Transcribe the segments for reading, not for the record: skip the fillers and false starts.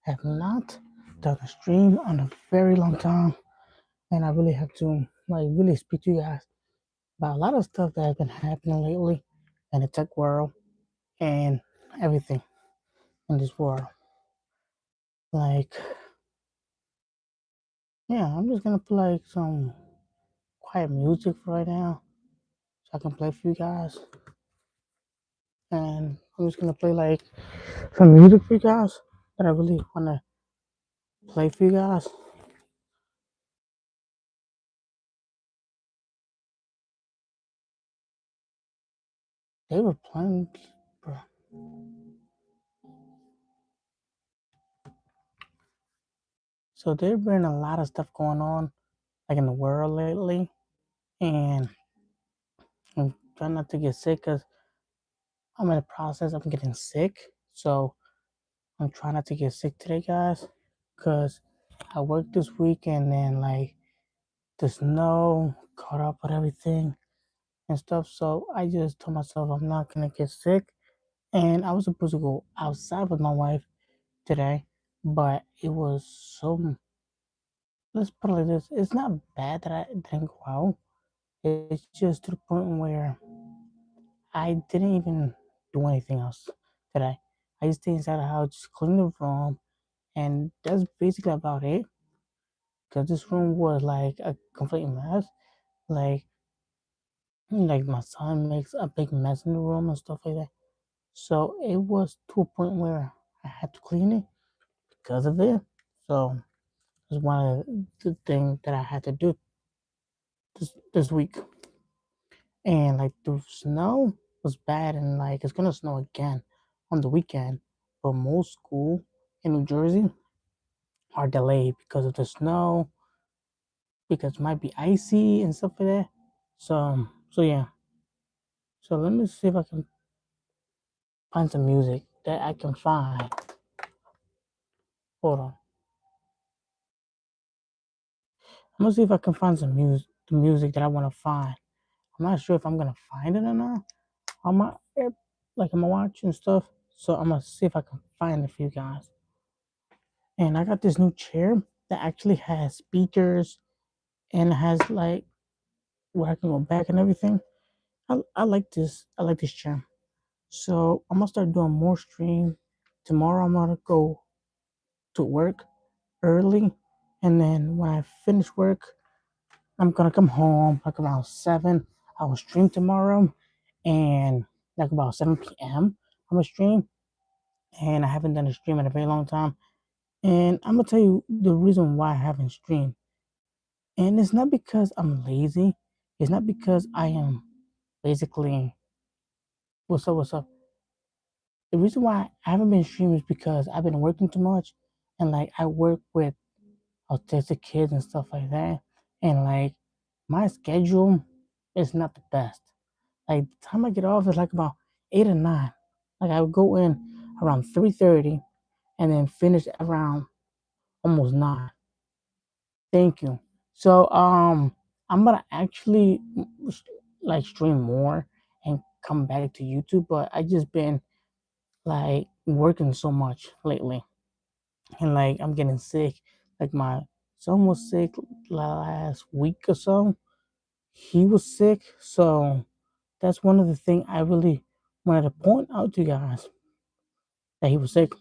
have not done a stream on a very long time, and I really have to like really speak to you guys about a lot of stuff that has been happening lately in the tech world and everything in this world. Like, yeah, I'm just gonna play like some quiet music for right now so I can play for you guys. And I'm just gonna play like some music for you guys that I really wanna play for you guys. They were playing, bro. So there's been a lot of stuff going on like in the world lately, and I'm trying not to get sick because I'm in the process of getting sick. So I'm trying not to get sick today, guys, because I worked this week and then like the snow caught up with everything and stuff. So I just told myself I'm not gonna get sick, and I was supposed to go outside with my wife today, but it was so. Let's put it like this: it's not bad that I didn't go out. It's just to the point where I didn't even do anything else today. I just stayed inside the house, just cleaned the room, and that's basically about it. Because this room was like a complete mess. Like, like my son makes a big mess in the room and stuff like that. So it was to a point where I had to clean it because of it. So it's one of the things that I had to do this week. And like the snow was bad, and like it's gonna snow again on the weekend. But most school in New Jersey are delayed because of the snow, because it might be icy and stuff like that. So yeah. So let me see if I can find some music that I can find. Hold on. I'm gonna see if I can find some music, the music that I want to find. I'm not sure if I'm gonna find it or not on my like on my watch and stuff. So I'm gonna see if I can find it for you guys. And I got this new chair that actually has speakers and it has like where I can go back and everything. I like this. I like this chair. So I'm gonna start doing more stream. Tomorrow I'm gonna go to work early, and then when I finish work, I'm gonna come home like around 7. I will stream tomorrow, and like about 7 p.m. I'm gonna stream, and I haven't done a stream in a very long time. And I'm gonna tell you the reason why I haven't streamed. And it's not because I'm lazy. It's not because I am basically what's up. The reason why I haven't been streaming is because I've been working too much, and like I work with autistic kids and stuff like that, and like my schedule is not the best. Like the time I get off is like about 8 or 9. Like I would go in around 3:30 and then finish around almost 9. Thank you. So I'm gonna actually like stream more and come back to YouTube, but I just been like working so much lately, and like I'm getting sick. Like my son was sick last week or so. He was sick, so that's one of the things I really wanted to point out to you guys that he was sick.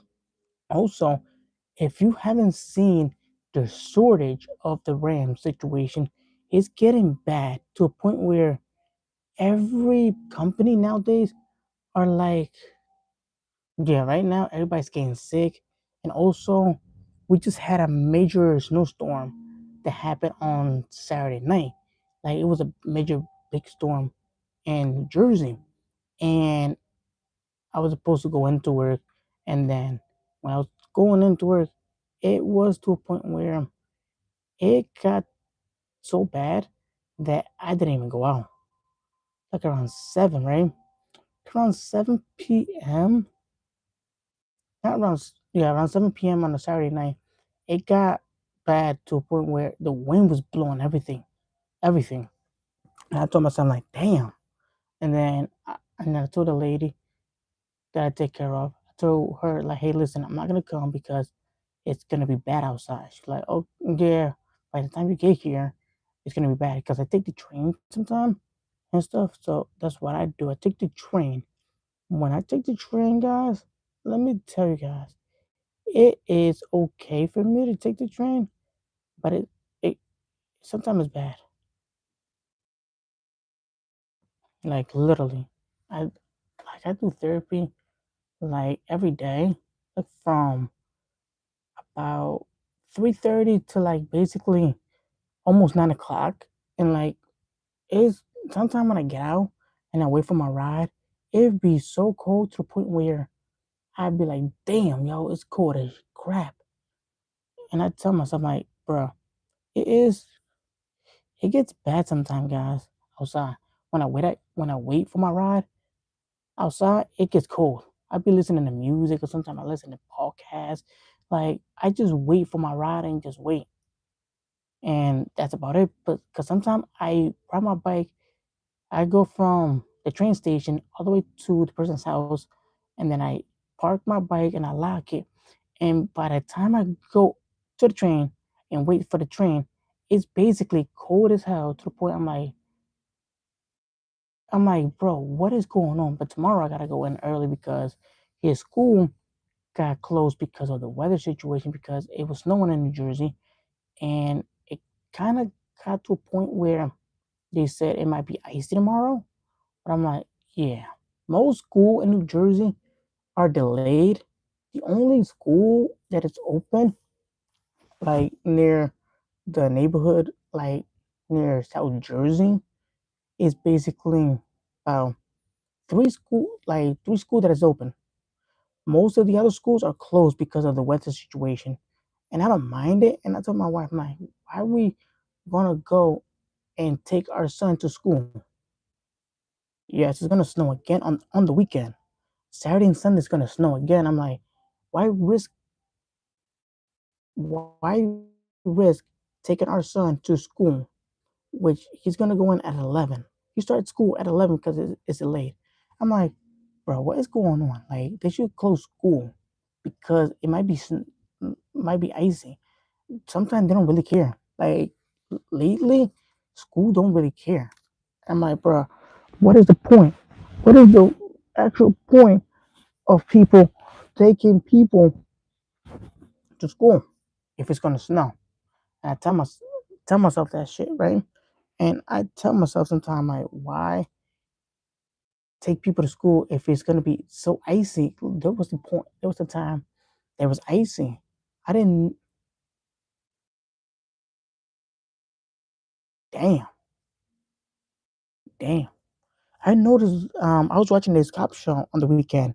Also, if you haven't seen the shortage of the RAM situation, it's getting bad to a point where every company nowadays are like, yeah, right now everybody's getting sick. And also, we just had a major snowstorm that happened on Saturday night. Like, it was a major big storm in New Jersey. And I was supposed to go into work. And then when I was going into work, it was to a point where it got so bad that I didn't even go out. Like around 7, right? Around 7 p.m. Not around, yeah, around 7 p.m. on a Saturday night, it got bad to a point where the wind was blowing everything. And I told myself, like, damn. And then I told the lady that I take care of, I told her, like, hey, listen, I'm not going to come because it's gonna be bad outside. She's like, oh yeah, by the time you get here, it's gonna be bad because I take the train sometimes and stuff. So that's what I do. I take the train. When I take the train, guys, let me tell you guys, it is okay for me to take the train, but it sometimes it's bad. Like literally, I do therapy like every day, like from about 3:30 to like basically almost 9 o'clock, and like it's sometimes when I get out and I wait for my ride, it'd be so cold to the point where I'd be like, damn, yo, it's cold as crap. And I tell myself, like, bro, it is, it gets bad sometimes, guys, outside. When I wait for my ride outside, it gets cold. I'd be listening to music or sometimes I listen to podcasts. Like, I just wait for my ride and just wait. And that's about it. But because sometimes I ride my bike, I go from the train station all the way to the person's house, and then I park my bike and I lock it. And by the time I go to the train and wait for the train, it's basically cold as hell to the point I'm like, bro, what is going on? But tomorrow I gotta go in early because his school got closed because of the weather situation because it was snowing in New Jersey, and it kind of got to a point where they said it might be icy tomorrow. But I'm like, yeah, most school in New Jersey are delayed. The only school that is open, like near the neighborhood, like near South Jersey, is basically um, three school that is open. Most of the other schools are closed because of the weather situation, and I don't mind it. And I told my wife, I'm like, why are we gonna go and take our son to school? Yes, it's gonna snow again on the weekend. Saturday and Sunday is gonna snow again. I'm like, why risk why risk taking our son to school, which he's gonna go in at 11. He started school at 11 because it's late. I'm like, bro, what is going on? Like, they should close school because it might be icy. Sometimes they don't really care. Like lately, school don't really care. I'm like, bro, what is the point? What is the actual point of people taking people to school if it's gonna snow? And tell myself that shit, right? And I tell myself sometimes like, why take people to school if it's gonna be so icy? There was the point. There was the time there was icy. I didn't. Damn, damn. I noticed. I was watching this cop show on the weekend,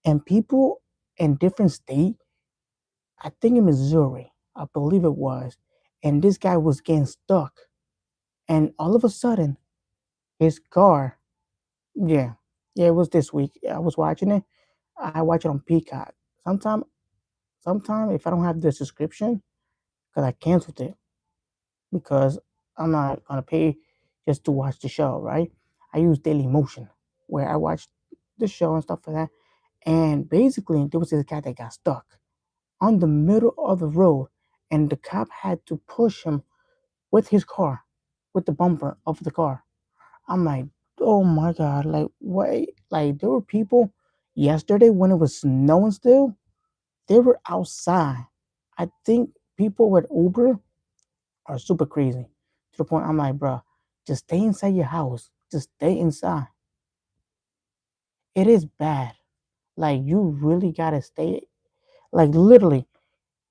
and people in different state. I think in Missouri, I believe it was, and this guy was getting stuck, and all of a sudden, his car. Yeah, yeah, it was this week. I was watching it. I watch it on Peacock. Sometime, sometime if I don't have the subscription, because I canceled it because I'm not gonna pay just to watch the show, right? I use Daily Motion where I watch the show and stuff like that. And basically, there was this guy that got stuck on the middle of the road, and the cop had to push him with his car, with the bumper of the car. I'm like, oh my god, like what? Like there were people yesterday when it was snowing still. They were outside. I think people with Uber are super crazy to the point I'm like, bro, just stay inside your house. Just stay inside. It is bad. Like you really gotta stay. Like literally,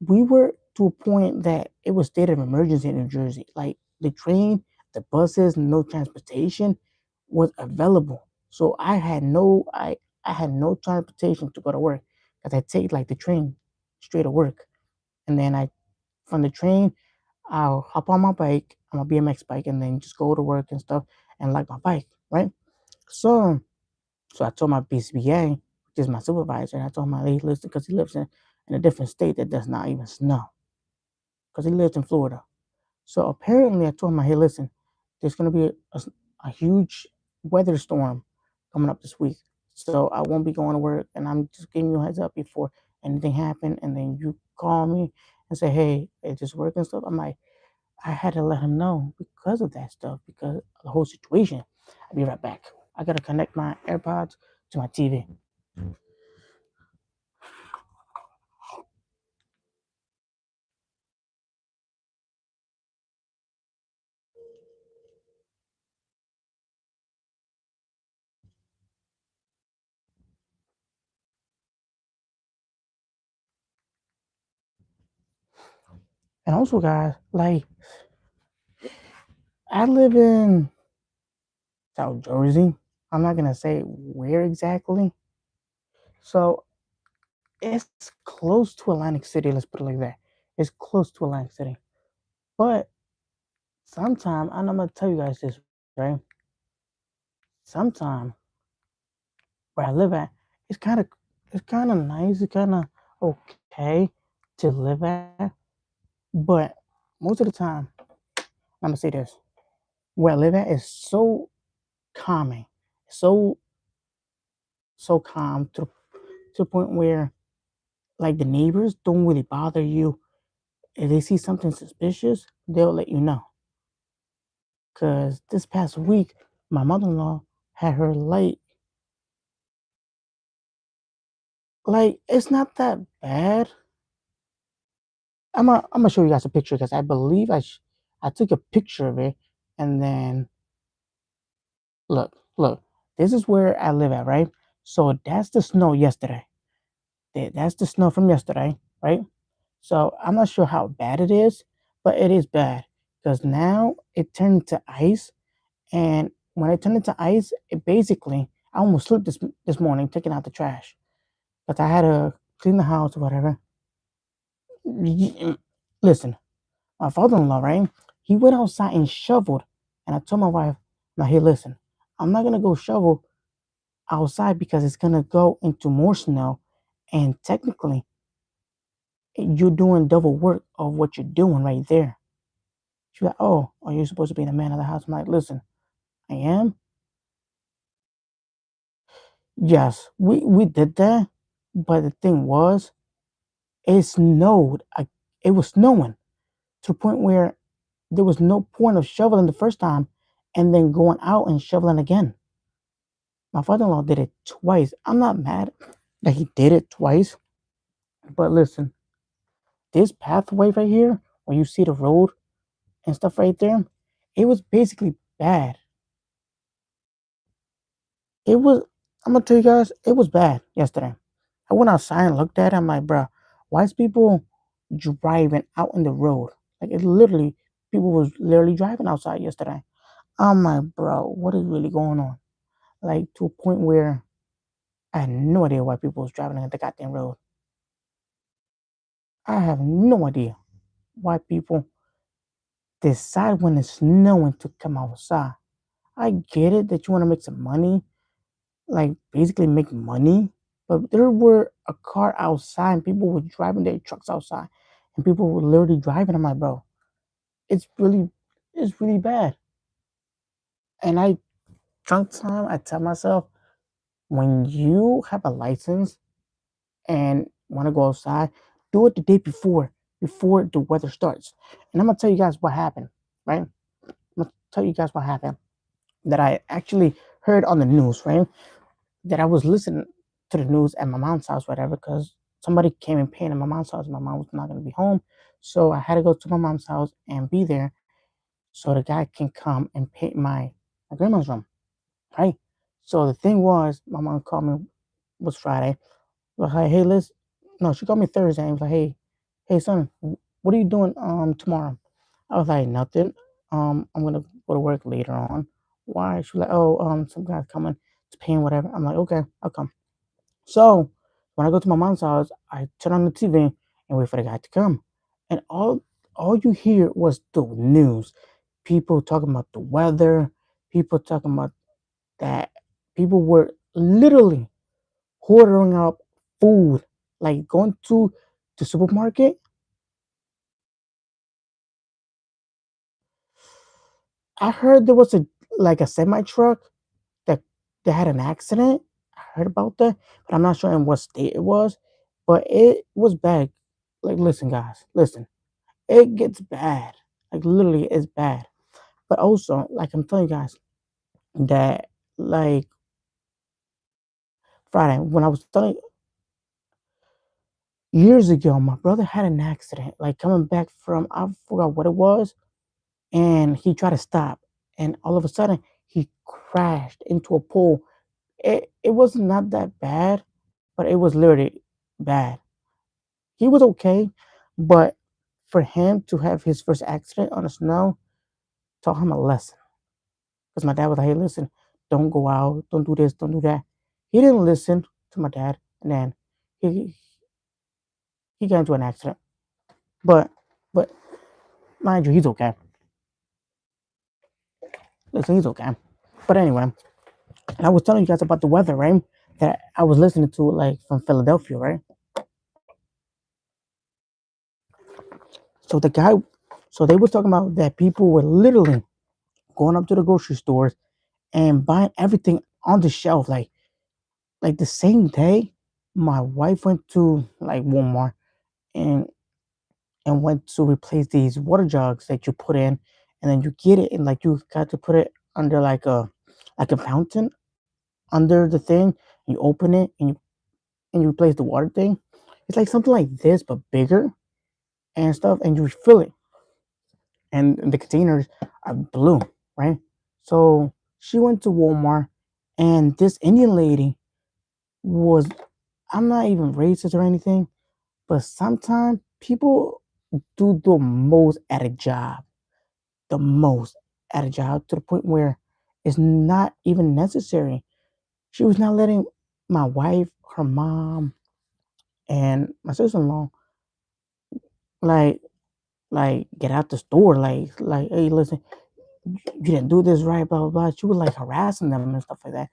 we were to a point that it was state of emergency in New Jersey. Like the train, the buses, no transportation was available. So I had no transportation to go to work because I take like the train straight to work, and then I from the train I'll hop on my bike, on my BMX bike, and then just go to work and stuff and like my bike, right? So so I told my BCBA, which is my supervisor, and I told him, hey, listen, because he lives in a different state that does not even snow, because he lives in Florida. So apparently, I told him, hey, listen, there's going to be a huge weather storm coming up this week. So I won't be going to work, and I'm just giving you a heads up before anything happened, and then you call me and say, "Hey, it just work and stuff." I'm like, I had to let him know because of that stuff, because of the whole situation. I'll be right back. I gotta connect my AirPods to my TV. And also, guys, like I live in South Jersey. I'm not gonna say where exactly. So it's close to Atlantic City. Let's put it like that. It's close to Atlantic City. But sometimes, and I'm gonna tell you guys this, right? Sometimes where I live at, it's kind of nice. It's kind of okay to live at. But most of the time, I'm gonna say this: where I live at is so calming, so calm to the point where like the neighbors don't really bother you. If they see something suspicious, they'll let you know. Cause this past week, my mother-in-law had her light. Like it's not that bad. I'm gonna show you guys a picture because I believe I took a picture of it, and then look. This is where I live at, right? So that's the snow yesterday. That's the snow from yesterday, right? So I'm not sure how bad it is, but it is bad because now it turned to ice, and when it turned into ice, it basically I almost slipped this morning taking out the trash, but I had to clean the house or whatever. Listen, my father-in-law, right? He went outside and shoveled, and I told my wife, "Now, hey, listen, I'm not gonna go shovel outside because it's gonna go into more snow, and technically, you're doing double work of what you're doing right there." She's like, "Oh, are you supposed to be the man of the house?" I'm like, "Listen, I am. Yes, we did that, but the thing was, it snowed. It was snowing to the point where there was no point of shoveling the first time, and then going out and shoveling again. My father-in-law did it twice. I'm not mad that he did it twice, but listen, this pathway right here, where you see the road and stuff right there, it was basically bad. It was. I'm gonna tell you guys, it was bad yesterday. I went outside and looked at it. I'm like, bro, why is people driving out in the road? Like it literally, people was literally driving outside yesterday. I'm like, bro, what is really going on? Like to a point where I had no idea why people was driving on the goddamn road. I have no idea why people decide when it's snowing to come outside. I get it that you want to make some money, like basically make money, but there were a car outside and people were driving their trucks outside and people were literally driving. I'm like, bro, it's really, it's really bad. And I, drunk time, I tell myself, when you have a license and want to go outside, do it the day before the weather starts. And I'm gonna tell you guys what happened, right? I'm gonna tell you guys what happened that I actually heard on the news, right? That I was listening to the news at my mom's house, whatever, because somebody came and painted my mom's house. My mom was not gonna be home, so I had to go to my mom's house and be there so the guy can come and paint my grandma's room, right? So the thing was, my mom called me was Friday. Was like, hey, let's. No, she called me Thursday. And was like, hey, son, what are you doing tomorrow? I was like, nothing. I'm gonna go to work later on. Why? She was like, oh, some guy's coming to pay him whatever. I'm like, okay, I'll come. So when I go to my mom's house, I turn on the TV and wait for the guy to come. And all you hear was the news. People talking about the weather, people talking about that people were literally ordering up food, like going to the supermarket. I heard there was a like a semi truck that had an accident. I heard about that, but I'm not sure in what state it was. but it was bad. Like, listen, guys, listen, it gets bad. Like, literally, it's bad. But also, like, I'm telling you guys that, like, Friday, when I was telling years ago, my brother had an accident, like, coming back from, I forgot what it was, and he tried to stop, and all of a sudden, he crashed into a pool. It was not that bad, but it was literally bad. He was okay, but for him to have his first accident on the snow taught him a lesson. Because my dad was like, "Hey, listen, don't go out, don't do this, don't do that." He didn't listen to my dad, and then he he got into an accident. But but mind you, he's okay. Listen, he's okay. But anyway, and I was telling you guys about the weather, right? That I was listening to, like, from Philadelphia, right? So the guy, so they were talking about that people were literally going up to the grocery stores and buying everything on the shelf. Like the same day, my wife went to, like, Walmart and went to replace these water jugs that you put in, and then you get it, and, like, you got to put it under, like a fountain under the thing. You open it and you replace the water thing. It's like something like this but bigger and stuff, and you refill it, and the containers are blue, right? So she went to Walmart, and this Indian lady was, I'm not even racist or anything, but sometimes people do the most at a job, the most at a job, to the point where it's not even necessary. She was not letting my wife, her mom, and my sister-in-law, like get out the store, like, hey, listen, you didn't do this right, blah blah blah. She was like harassing them and stuff like that,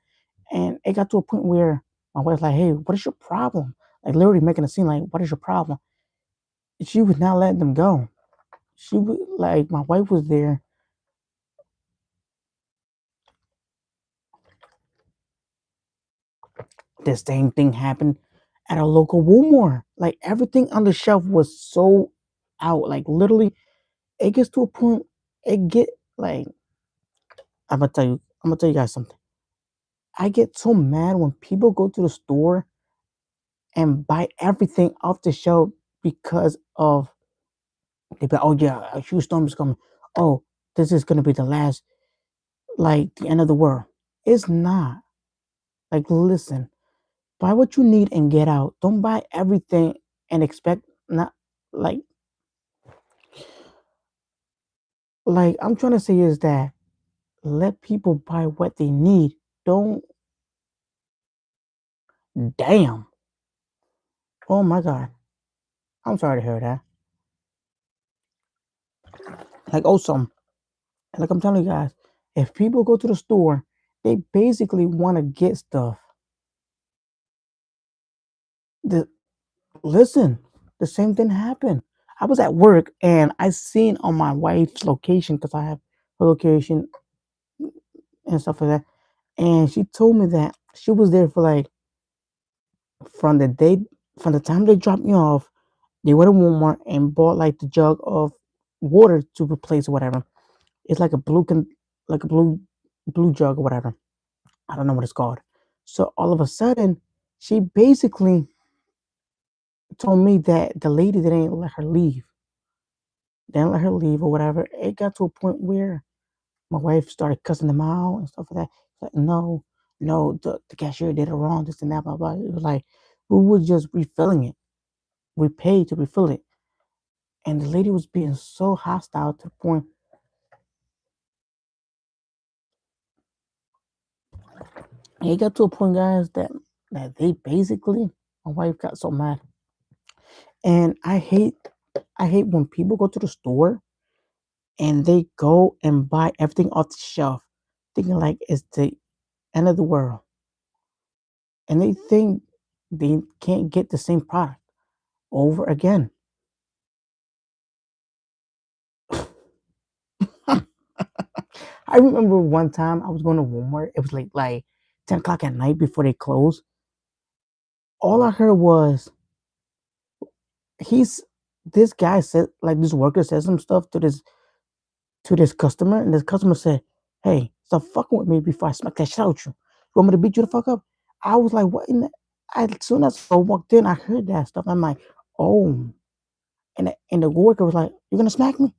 and it got to a point where my wife's like, hey, what is your problem? Like, literally making a scene, like, what is your problem? She would not let them go. She would, like, my wife was there. The same thing happened at a local Walmart. Like, everything on the shelf was so out. Like, literally, it gets to a point. It get like, I'm gonna tell you guys something. I get so mad when people go to the store and buy everything off the shelf because of, they be like, oh yeah, a huge storm is coming. Oh, this is gonna be the last, like, the end of the world. It's not. Like, listen, buy what you need and get out. Don't buy everything and expect not, like I'm trying to say is that, let people buy what they need. Don't, damn. Oh my god. I'm sorry to hear that. Like, also, like, I'm telling you guys, if people go to the store, they basically want to get stuff. The, listen, the same thing happened. I was at work and I seen on my wife's location, because I have her location and stuff like that. And she told me that she was there for, like, from the day, from the time they dropped me off, they went to Walmart and bought, like, the jug of water to replace whatever. It's like a like a blue jug or whatever. I don't know what it's called. So all of a sudden, she basically told me that the lady didn't let her leave. Didn't let her leave or whatever. It got to a point where my wife started cussing them out and stuff like that. Like, no, no, the cashier did it wrong, this and that, blah blah. It was like, we were just refilling it. We paid to refill it. And the lady was being so hostile to the point, it got to a point, guys, that they basically, my wife got so mad. And I hate when people go to the store and they go and buy everything off the shelf, thinking like it's the end of the world. And they think they can't get the same product over again. I remember one time I was going to Walmart. It was like 10 o'clock at night before they closed. All I heard was, he's this guy said like this worker said some stuff to this customer, and this customer said, "Hey, stop fucking with me before I smack that shit out you. You want me to beat you the fuck up?" I was like, "What?" In the, as soon as I walked in, I heard that stuff. I'm like, "Oh," and the worker was like, "You're gonna smack me?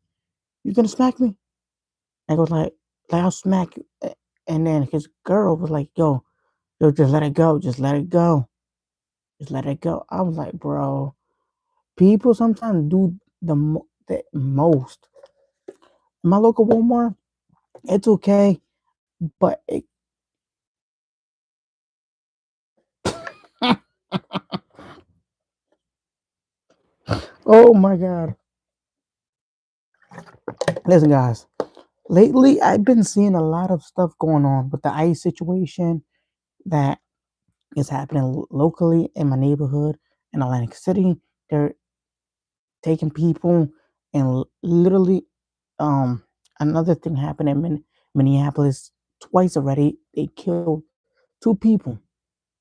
You're gonna smack me?" I was like I'll smack you. And then his girl was like, yo, just let it go, just let it go, just let it go. I was like, bro, people sometimes do the most. My local Walmart, it's okay, but oh my god, listen, guys. Lately, I've been seeing a lot of stuff going on with the ICE situation that is happening locally in my neighborhood in Atlantic City. They're taking people and literally another thing happened in Minneapolis twice already. They killed two people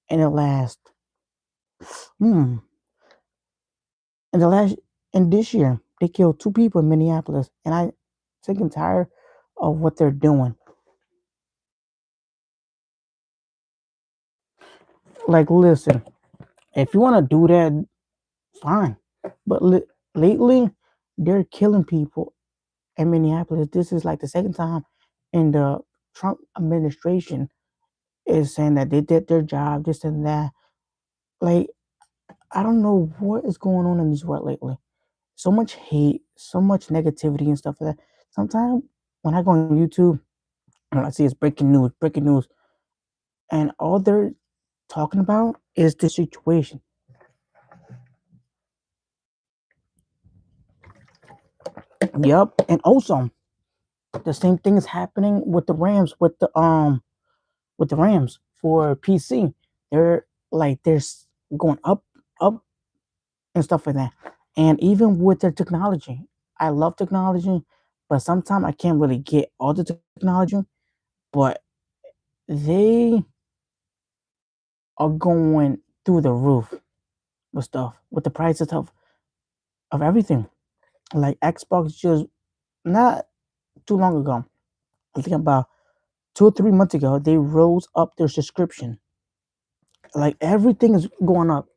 in the last hmm in the last in this year. They killed two people in Minneapolis, and I sick and tired of what they're doing. Like, listen, if you want to do that, fine, but lately they're killing people in Minneapolis. This is like the second time in the Trump administration is saying that they did their job, this and that. Like, I don't know what is going on in this world lately. So much hate, so much negativity and stuff like that. Sometimes when I go on YouTube and I see it's breaking news, and all they're talking about is the situation. Yep, and also the same thing is happening with the Rams, with the Rams for PC. They're like going up and stuff like that. And even with their technology, I love technology, but sometimes I can't really get all the technology. But they are going through the roof with stuff, with the prices of everything. Like Xbox just not too long ago, I think about 2 or 3 months ago, they rose up their subscription. Like everything is going up.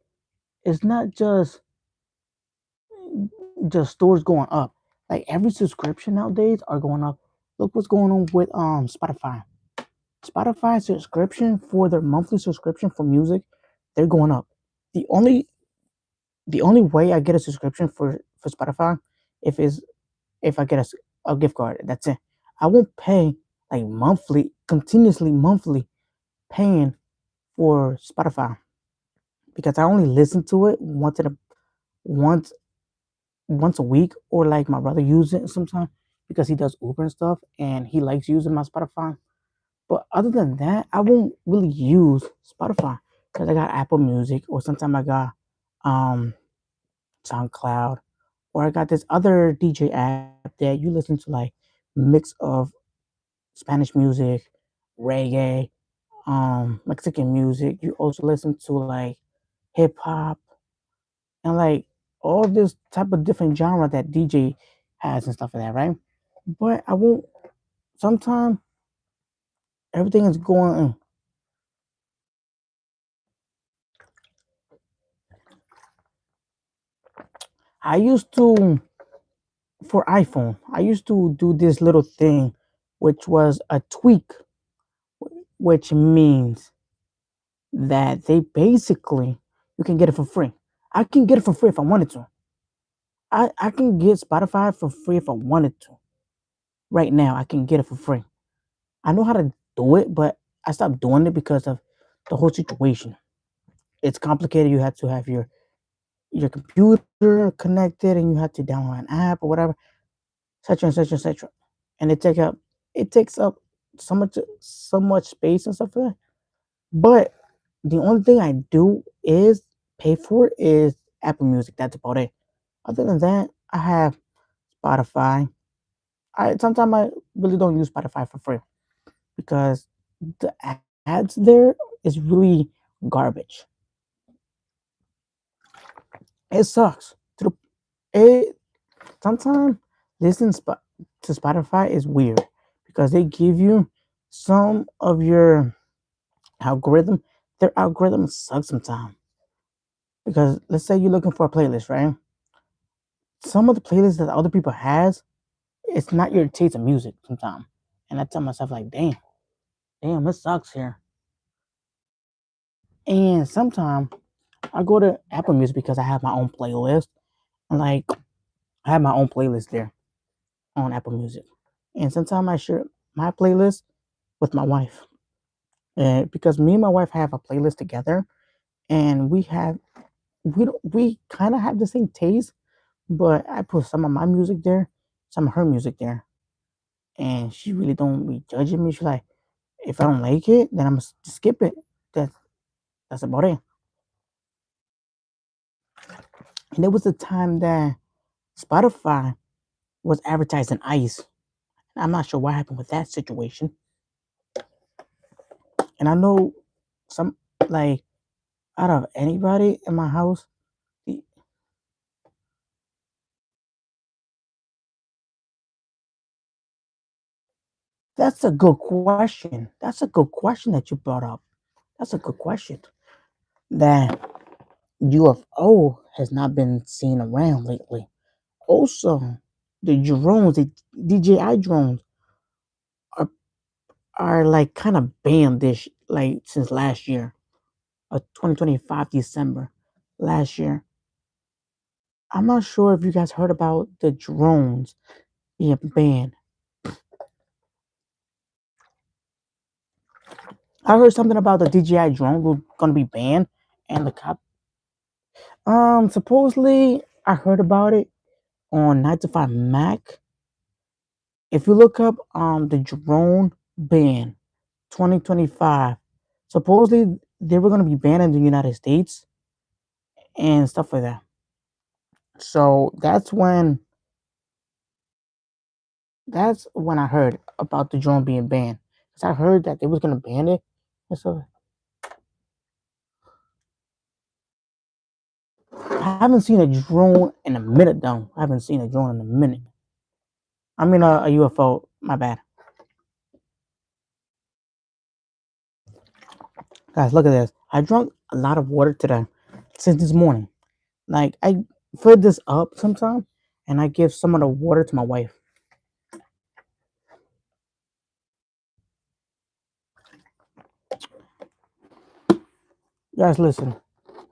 It's not just stores going up. Like every subscription nowadays are going up. Look what's going on with Spotify. Spotify subscription for their monthly subscription for music, they're going up. The only the only way I get a subscription for Spotify if is if I get a gift card. That's it. I won't pay like monthly, continuously monthly paying for Spotify because I only listen to it once once a week, or like my brother uses it sometimes because he does Uber and stuff and he likes using my Spotify. But other than that, I won't really use Spotify because I got Apple Music, or sometimes I got um SoundCloud, or I got this other DJ app that you listen to like mix of Spanish music, reggae, Mexican music. You also listen to like hip hop and like all this type of different genre that DJ has and stuff like that, right? But I won't. Sometimes everything is going. I used to for iPhone. I used to do this little thing, which was a tweak, which means that they basically you can get it for free. I can get it for free if I wanted to. I can get Spotify for free if I wanted to. Right now, I can get it for free. I know how to do it, but I stopped doing it because of the whole situation. It's complicated. You have to have your computer connected, and you have to download an app or whatever, such and such and such. And it takes up so much space and stuff like that. But the only thing I do is pay for is Apple Music. That's about it. Other than that, I have Spotify. I sometimes I really don't use Spotify for free because the ads there is really garbage. It sucks to the It sometimes listening to Spotify is weird because they give you some of your algorithm. Their algorithm sucks sometimes because let's say you're looking for a playlist, right? Some of the playlists that other people has, it's not your taste of music sometimes, and I tell myself like, damn, it sucks here. And sometimes I go to Apple Music because I have my own playlist, and like I have my own playlist there on Apple Music, and sometimes I share my playlist with my wife. Because me and my wife have a playlist together, and we kind of have the same taste, but I put some of my music there, some of her music there, and she really don't be judging me. She's like, if I don't like it, then I'm gonna skip it. That's that's about it. And there was a time that Spotify was advertising ice. I'm not sure what happened with that situation, and I know some like out of anybody in my house, that's a good question. That's a good question that you brought up. That's a good question. That UFO has not been seen around lately. Also, the drones, the DJI drones, are are like kind of banned this like since last year, 2025 December, last year. I'm not sure if you guys heard about the drones being banned. I heard something about the DJI drone was gonna be banned, and the cop. Supposedly I heard about it on 9 to 5 Mac. If you look up the drone ban 2025, supposedly they were gonna be banned in the United States and stuff like that. So that's when I heard about the drone being banned. Cause I heard that they was gonna ban it. And so I haven't seen a drone in a minute though. I haven't seen a drone in a minute. I mean a UFO. My bad, guys. Look at this. I drank a lot of water today since this morning. Like I fill this up sometime, and I give some of the water to my wife. Guys, listen.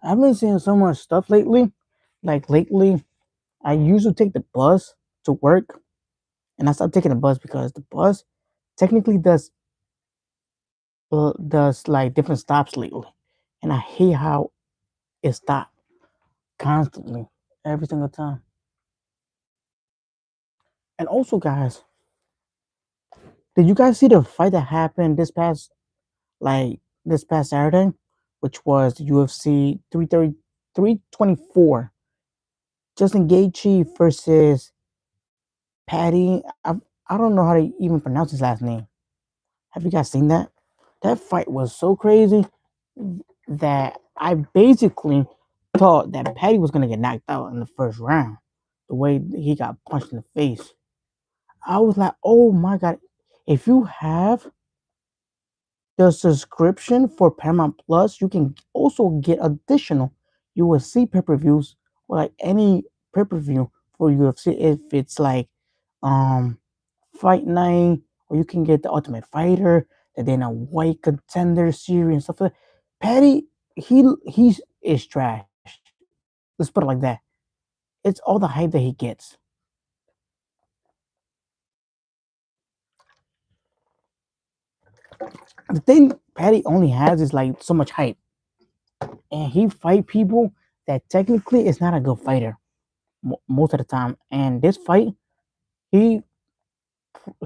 I've been seeing so much stuff lately. Like lately, I usually take the bus to work, and I stopped taking the bus because the bus technically does like different stops lately, and I hate how it stops constantly every single time. And also, guys, did you guys see the fight that happened this past Saturday, which was UFC 324? Justin Gaethje versus Patty. I don't know how to even pronounce his last name. Have you guys seen that? That fight was so crazy that I basically thought that Patty was gonna get knocked out in the first round. The way he got punched in the face, I was like, "Oh my god!" If you have the subscription for Paramount Plus, you can also get additional UFC pay-per-views or like any pay-per-view for UFC if it's like um Fight Night, or you can get the Ultimate Fighter, and then a White Contender series and stuff like that. Patty, he is trash. Let's put it like that. It's all the hype that he gets. The thing Patty only has is like so much hype, and he fight people that technically is not a good fighter most of the time. And this fight, he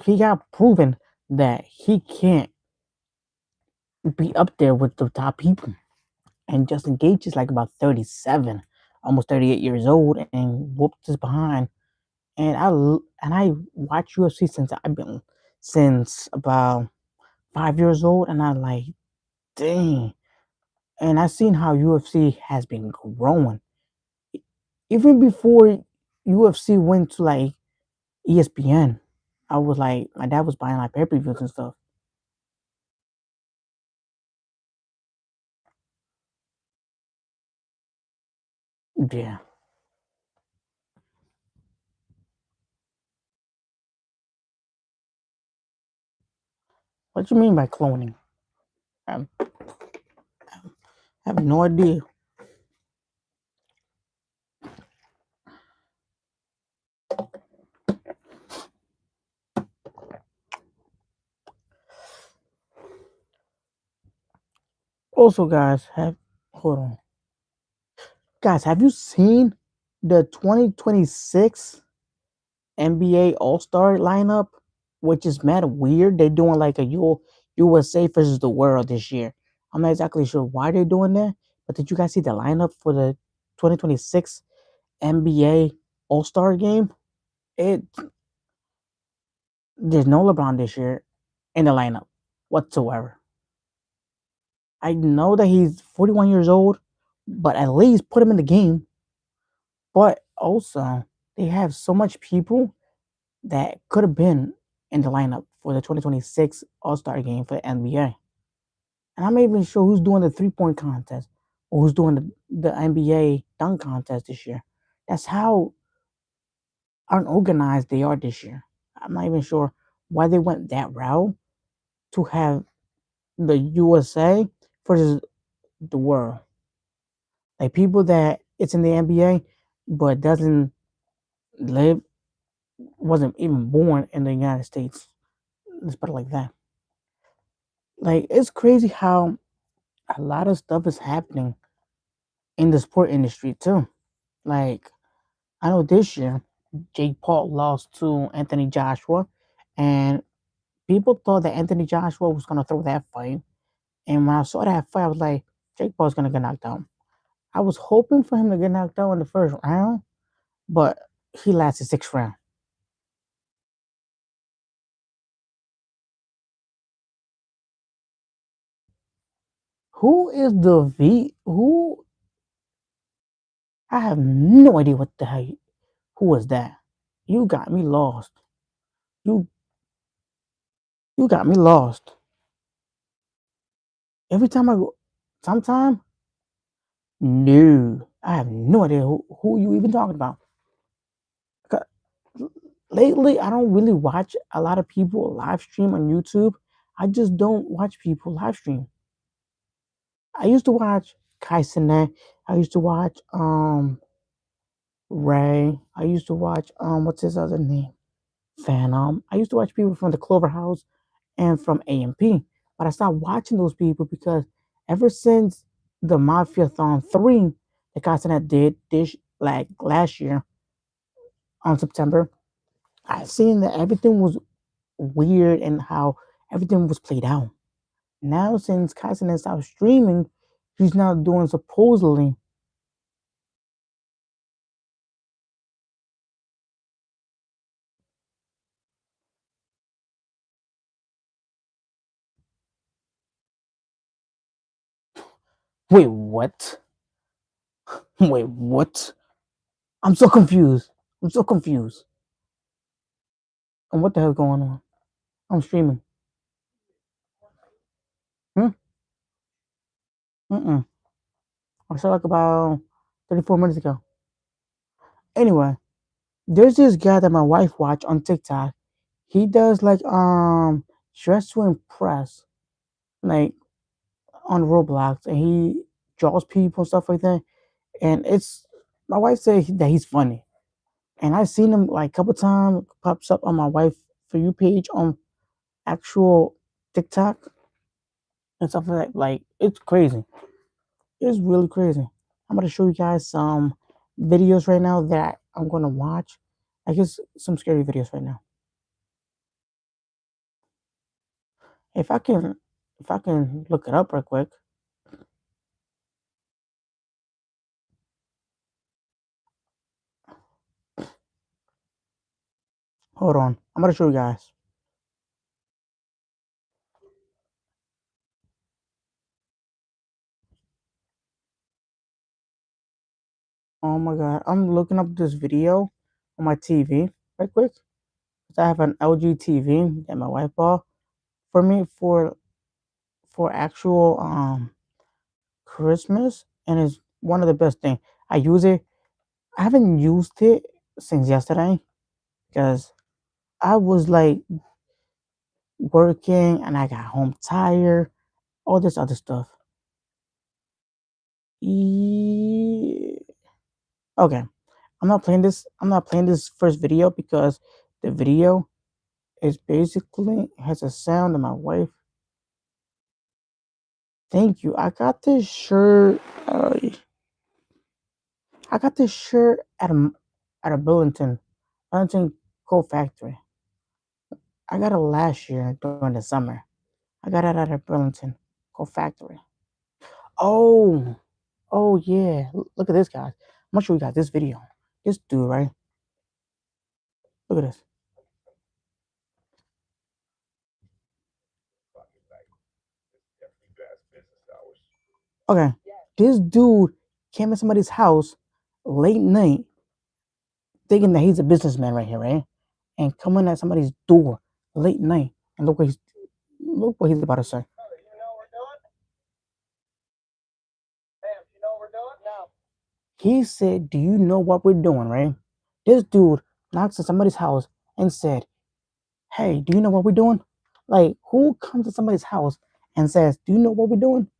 he got proven that he can't be up there with the top people. And Justin Gage is like about 37, almost 38 years old, and whooped his behind. And I watch UFC since about 5 years old, and I like dang. And I seen how UFC has been growing even before. UFC went to like ESPN, I was like, my dad was buying like pay-per-views and stuff. Yeah. What you mean by cloning? I have no idea. Also, guys, have hold on, guys. Have you seen the 2026 NBA All Star lineup? Which is mad weird. They're doing like a USA versus the world this year. I'm not exactly sure why they're doing that, but did you guys see the lineup for the 2026 NBA All Star game? It There's no LeBron this year in the lineup whatsoever. I know that he's 41 years old, but at least put him in the game. But also, they have so much people that could have been in the lineup for the 2026 All Star game for the NBA. And I'm not even sure who's doing the 3-point contest or who's doing the NBA dunk contest this year. That's how unorganized they are this year. I'm not even sure why they went that route to have the USA versus the world. Like people that it's in the NBA but doesn't live, wasn't even born in the United States. Let's put it like that. Like it's crazy how a lot of stuff is happening in the sport industry too. Like I know this year Jake Paul lost to Anthony Joshua, and people thought that Anthony Joshua was gonna throw that fight. And when I saw that fight, I was like, Jake Paul's gonna get knocked out. I was hoping for him to get knocked out in the first round, but he lasted 6 rounds. Who is the V? Who? I have no idea what the hell. Who was that? You got me lost. You you got me lost. Every time I go, sometime, no, I have no idea who you even talking about. 'Cause lately, I don't really watch a lot of people live stream on YouTube. I just don't watch people live stream. I used to watch Kai Cenat. I used to watch Ray. I used to watch what's his other name? Phantom. I used to watch people from the Clover House and from AMP, but I stopped watching those people because ever since the Mafiathon 3, the Kai Cenat did this like last year on September, I seen that everything was weird and how everything was played out. Now since Kai Cenat stopped streaming, he's now doing supposedly. Wait, what? Wait, what? I'm so confused. I'm so confused. And what the hell going on? I'm streaming. Hmm? Mm-mm. I saw like about 34 minutes ago. Anyway, there's this guy that my wife watch on TikTok. He does like dress to impress, like on Roblox, and he draws people and stuff like that. And it's my wife said that he's funny, and I've seen him like a couple times pops up on my wife for you page on actual TikTok and stuff like that. Like it's crazy. It's really crazy. I'm gonna show you guys some videos right now that I'm gonna watch. I guess some scary videos right now. If I can, if I can look it up real quick. Hold on. I'm gonna show you guys. Oh my god, I'm looking up this video. on my TV right quick. I have an LG TV that my wife bought for me for actual Christmas, and it's one of the best thing. I use it. I haven't used it since yesterday because I was like working and I got home tired, all this other stuff. Okay, I'm not playing this. I'm not playing this first video because the video is basically has a sound of my wife. Thank you. I got this shirt. I got this shirt at a Burlington Coat Factory. I got it last year during the summer. I got it at a Burlington Coat Factory. Oh, oh yeah. Look at this, guys. I'm gonna show you guys this video. This dude, right? Look at this. Okay, this dude came to somebody's house late night, thinking that he's a businessman right here, right? And coming at somebody's door late night, and look what he's about to say. He said, "Do you know what we're doing, right?" This dude knocks at somebody's house and said, "Hey, do you know what we're doing?" Like, who comes to somebody's house and says, "Do you know what we're doing?"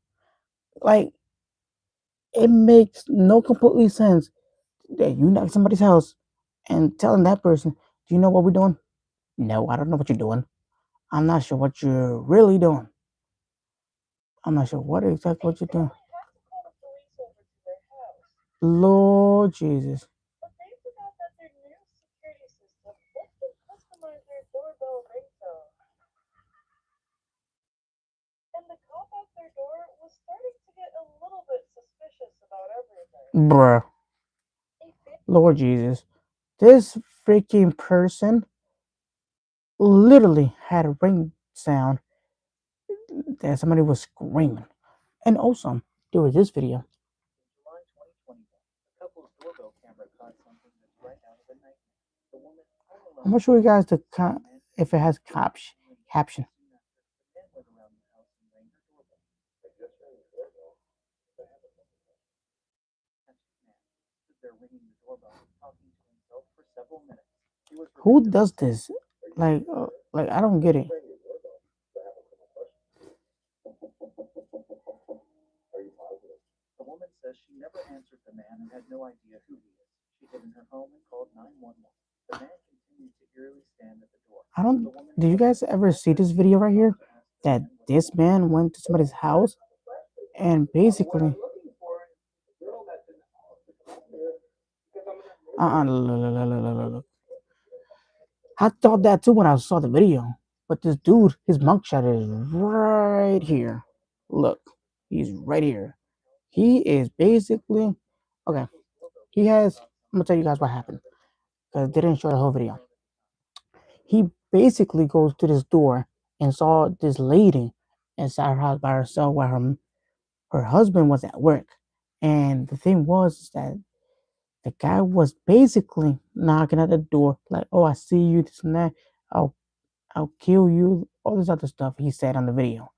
Like, it makes no completely sense that you knock somebody's house and telling that person, "Do you know what we're doing?" No, I don't know what you're doing. I'm not sure what you're really doing. I'm not sure what exactly what you're doing. Lord Jesus. Bruh. Lord Jesus. This freaking person literally had a ring sound that somebody was screaming. And also, there was this video. I'm gonna show you guys if it has caption. Who does this? Like I don't get it. I don't. Did you guys ever see this video right here? That this man went to somebody's house and basically. Look. I thought that too when I saw the video. But this dude, his mugshot is right here. Look, he's right here. He is basically okay. He has. I'm gonna tell you guys what happened because they didn't show the whole video. He basically goes to this door and saw this lady inside her house by herself while her husband was at work. And the thing was that the guy was basically knocking at the door, like, "Oh, I see you, this and that. I'll I'll kill you," all this other stuff he said on the video.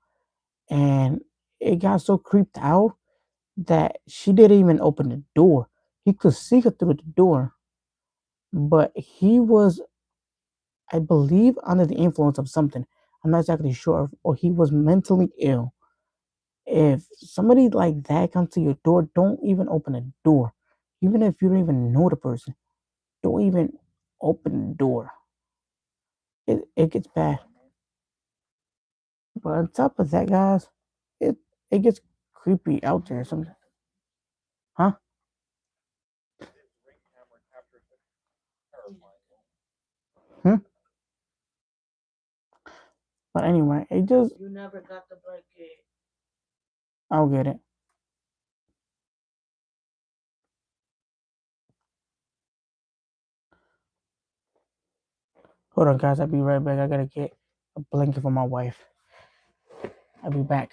And it got so creeped out that she didn't even open the door. He could see her through the door, but he was, I believe, under the influence of something. I'm not exactly sure, or he was mentally ill. If somebody like that comes to your door, don't even open the door. Even if you don't even know the person, don't even open the door. It gets bad. But on top of that, guys, it it gets creepy out there. Sometimes, huh? Hmm? But anyway, it just. You never got the blanket. I'll get it. Hold on, guys. I'll be right back. I gotta get a blanket for my wife. I'll be back.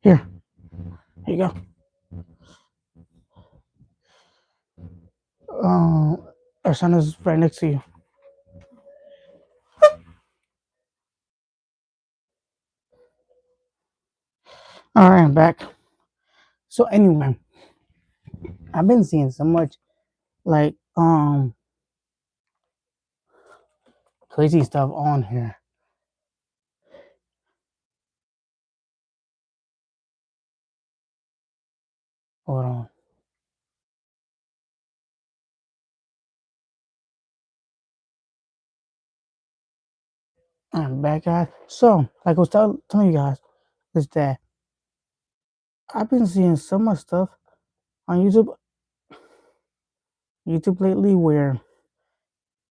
Here, here you go. Our son is right next to you. All right, I'm back. So anyway, I've been seeing so much like crazy stuff on here. Hold on. I'm back, guys. So, like I was telling you guys, is that I've been seeing so much stuff on YouTube lately, where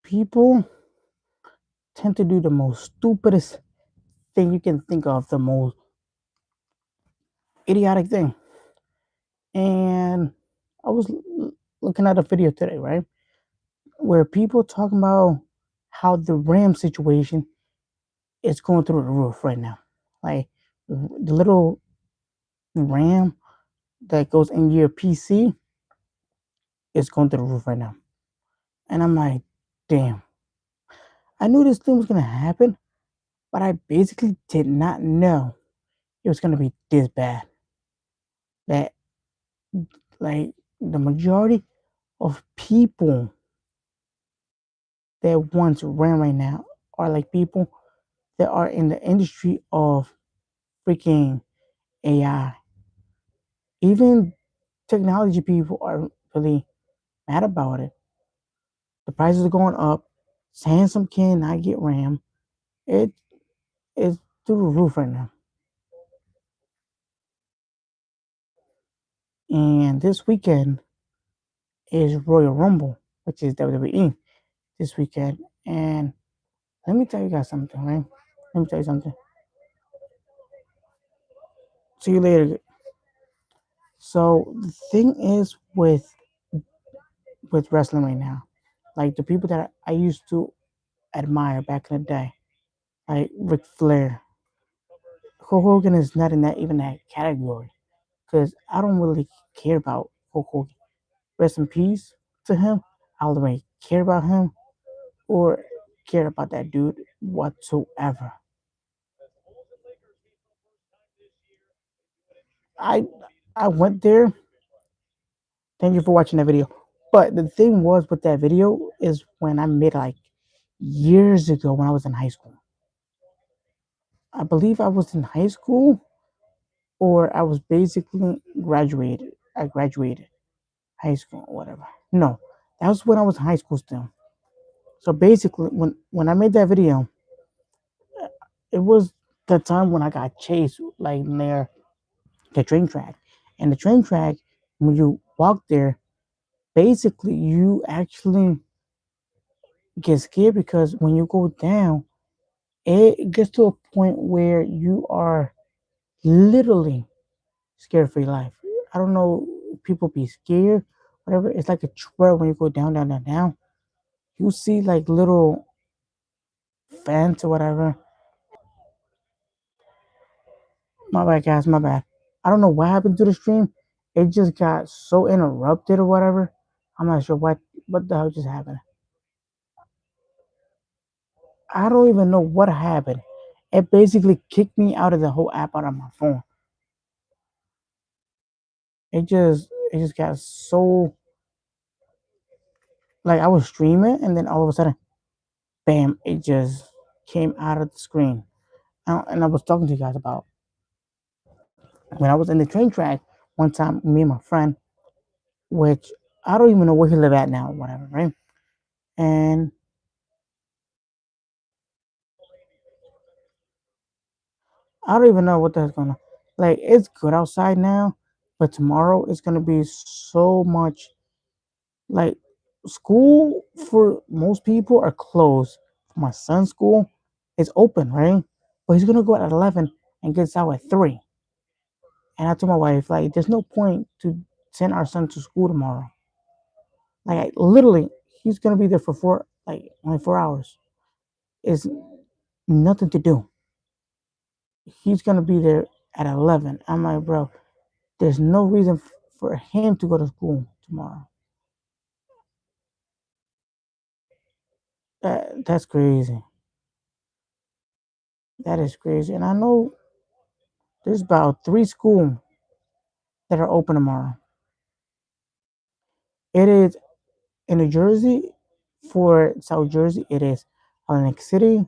people tend to do the most stupidest thing you can think of, the most idiotic thing. And I was looking at a video today, right, where people talking about how the RAM situation is going through the roof right now. Like the little RAM that goes in your PC is going through the roof right now. And I'm like, damn. I knew this thing was gonna happen, but I basically did not know it was gonna be this bad. That like the majority of people that want RAM right now are like people that are in the industry of freaking AI. Even technology people are really mad about it. The prices are going up. Samsung cannot get RAM. It is through the roof right now. And this weekend is Royal Rumble, which is WWE this weekend. And let me tell you guys something, right? Let me tell you something. See you later. So the thing is with wrestling right now, like the people that I used to admire back in the day, like Ric Flair, Hulk Hogan is not in that even that category because I don't really care about Hulk Hogan. Rest in peace to him. I don't really care about him or care about that dude whatsoever. I I went there. Thank you for watching that video. But the thing was with that video is when I made it like years ago when I was in high school. I believe I was in high school or I was basically graduated. I graduated high school or whatever. No, that was when I was in high school still. So basically, when I made that video, it was the time when I got chased like near the train track, and the train track when you walk there, basically you actually get scared because when you go down, it gets to a point where you are literally scared for your life. I don't know, people be scared, whatever. It's like a trail when you go down, down, down, down. You see like little fence or whatever. My bad, guys. My bad. I don't know what happened to the stream. It just got so interrupted or whatever. I'm not sure what the hell just happened. I don't even know what happened. It basically kicked me out of the whole app out of my phone. It just got so like I was streaming and then all of a sudden, bam! It just came out of the screen. And I was talking to you guys about when I was in the train track one time. Me and my friend, which I don't even know where he live at now, whatever, right? And I don't even know what the hell's going on. Like it's good outside now, but tomorrow it's gonna be so much like school for most people are closed. For my son's school, it's open, right? But he's gonna go at 11 and gets out at 3. And I told my wife, like, there's no point to send our son to school tomorrow. Literally, he's gonna be there for only 4 hours. It's nothing to do. He's gonna be there at 11. I'm like, bro, there's no reason for him to go to school tomorrow. That's crazy. That is crazy. And I know there's about 3 schools that are open tomorrow. It is in New Jersey. For South Jersey, it is Atlantic City,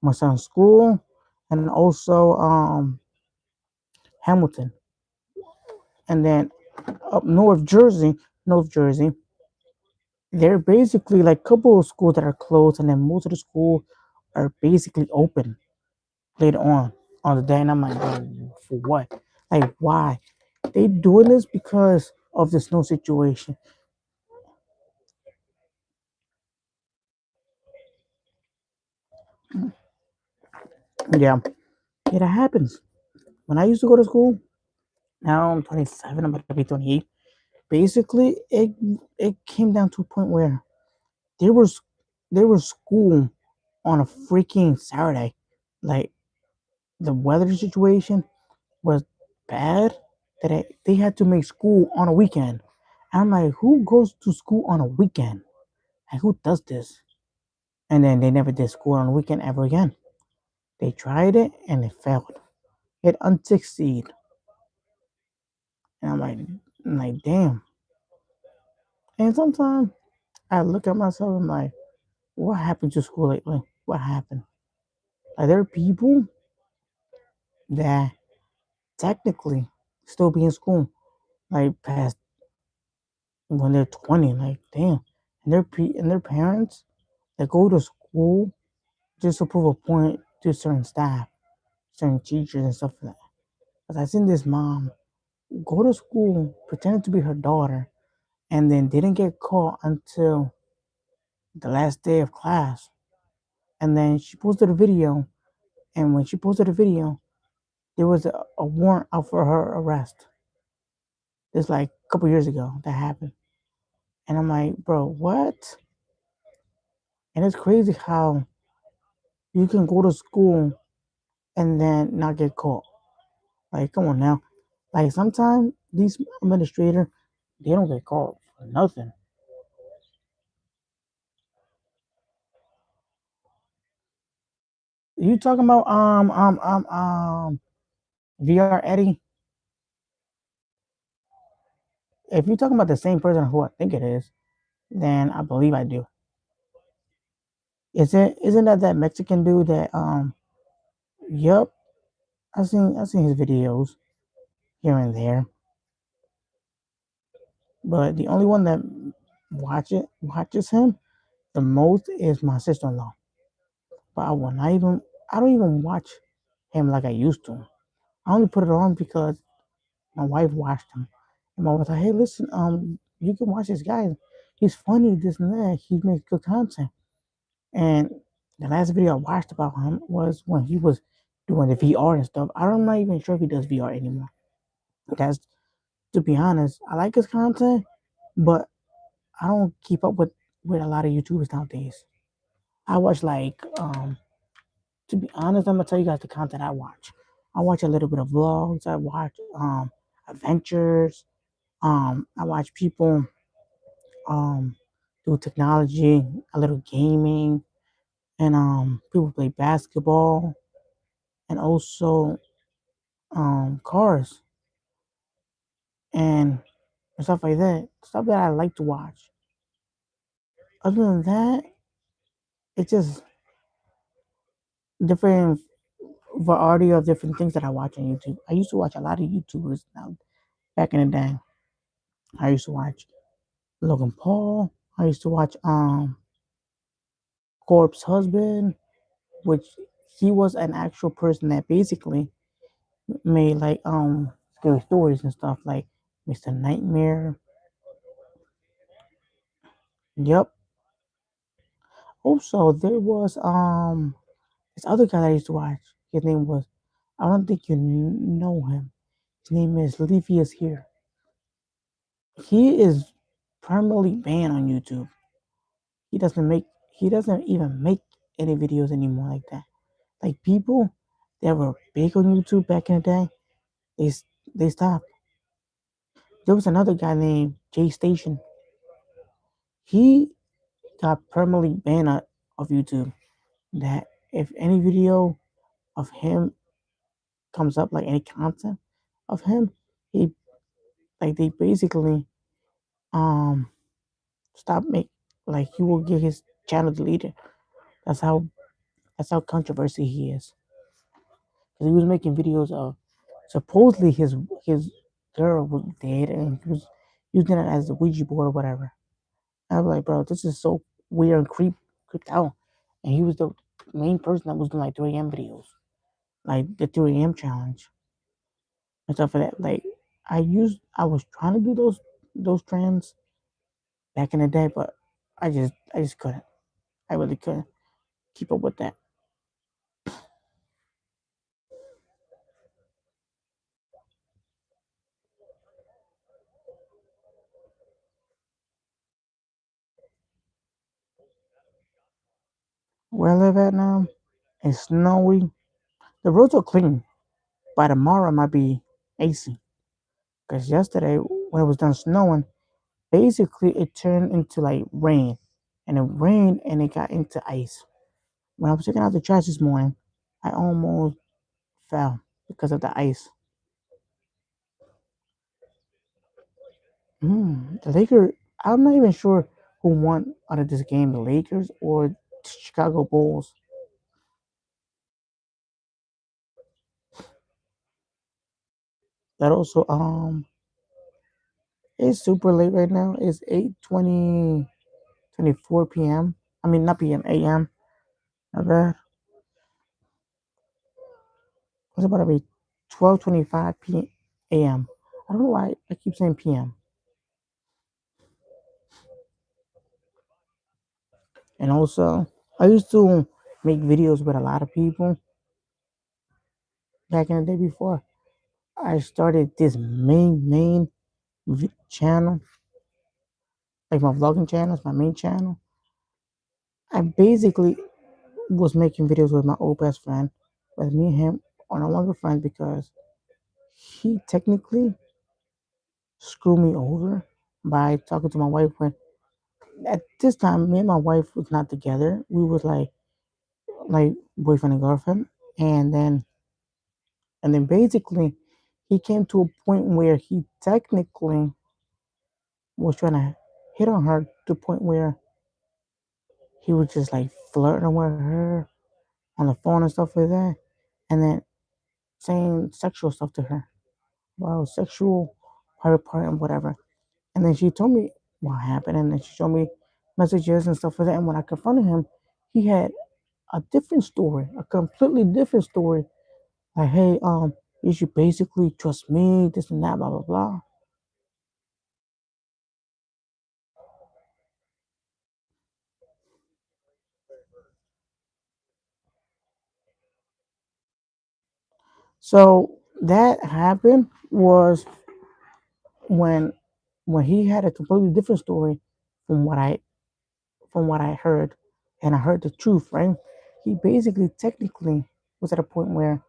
my son's school, and also Hamilton. And then up North Jersey, they're basically like a couple of schools that are closed, and then most of the schools are basically open later on the day. And I'm like, bro, for what? Like, why? They doing this because of the snow situation. Yeah, yeah, that happens. When I used to go to school, now I'm 27, I'm about to be 28. Basically, it came down to a point where there was there was school on a freaking Saturday. Like the weather situation was bad that they had to make school on a weekend. I'm like, who goes to school on a weekend? Like, who does this? And then they never did school on a weekend ever again. They tried it and it failed. It unsucceed. And I'm like, damn. And sometimes I look at myself and I'm like, what happened to school lately? What happened? Like there are people that technically still be in school, like past when they're 20, like damn. And their parents that go to school just to prove a point to certain staff, certain teachers and stuff like that. But I seen this mom go to school pretending to be her daughter and then didn't get caught until the last day of class. And then she posted a video, and when she posted a video, there was a warrant out for her arrest. This like a couple years ago that happened. And I'm like, bro, what? And it's crazy how you can go to school and then not get caught. Like, come on now. Like sometimes these administrators, they don't get caught for nothing. You talking about VR Eddie? If you're talking about the same person who I think it is, then I believe I do. Isn't that Mexican dude that yep, I seen his videos here and there, but the only one that watches him the most is my sister-in-law. But I don't even watch him like I used to. I only put it on because my wife watched him. And my wife was like, hey, listen, you can watch this guy. He's funny, this and that. He makes good content. And the last video I watched about him was when he was doing the VR and stuff. I'm not even sure if he does VR anymore. That's to be honest, I like his content, but I don't keep up with a lot of YouTubers nowadays. I watch to be honest, I'm gonna tell you guys the content I watch. I watch a little bit of vlogs. I watch adventures. I watch people um do technology, a little gaming, and people play basketball, and also cars and stuff like that. Stuff that I like to watch. Other than that, it's just different variety of different things that I watch on YouTube. I used to watch a lot of YouTubers now back in the day. I used to watch Logan Paul. I used to watch Corpse Husband, which he was an actual person that basically made like scary stories and stuff like Mr. Nightmare. Yep. Also, there was this other guy that I used to watch. His name was, I don't think you know him. His name is Livius here. He is permanently banned on YouTube. He doesn't make he doesn't even make any videos anymore like that. Like people that were big on YouTube back in the day, they they stopped. There was another guy named Jay Station. He got permanently banned of YouTube. That if any video of him comes up, like any content of him, he like they basically um stop make like he will get his channel deleted. That's how controversy he is. Because he was making videos of supposedly his girl was dead and he was using it as a Ouija board or whatever. And I was like, bro, this is so weird and creeped out. And he was the main person that was doing like 3 a.m. videos, like the 3 a.m. challenge and stuff like that. Like I was trying to do those trends back in the day, but I just couldn't. I really couldn't keep up with that. Where I live at now, it's snowy. The roads are clean. By tomorrow, it might be icy. Because yesterday, when it was done snowing, basically it turned into like rain. And it rained and it got into ice. When I was taking out the trash this morning, I almost fell because of the ice. The Lakers, I'm not even sure who won out of this game, the Lakers or Chicago Bulls. That also, it's super late right now. It's 8:24 p.m. I mean, not p.m., a.m. Not bad. It's about to be 12:25 p.m. I don't know why I keep saying p.m. And also, I used to make videos with a lot of people back in the day before I started this main channel, like my vlogging channel, is my main channel. I basically was making videos with my old best friend, but me and him are no longer friends because he technically screwed me over by talking to my wife when at this time me and my wife was not together. We was like boyfriend and girlfriend, and then basically he came to a point where he technically was trying to hit on her to the point where he was just like flirting with her on the phone and stuff like that, and then saying sexual stuff to her. Well, sexual private part and whatever. And then she told me what happened, and then she showed me messages and stuff like that. And when I confronted him, he had a different story, a completely different story. Like, hey, you should basically trust me, this and that, blah blah blah. So that happened was when he had a completely different story from what I heard, and I heard the truth, right? He basically technically was at a point where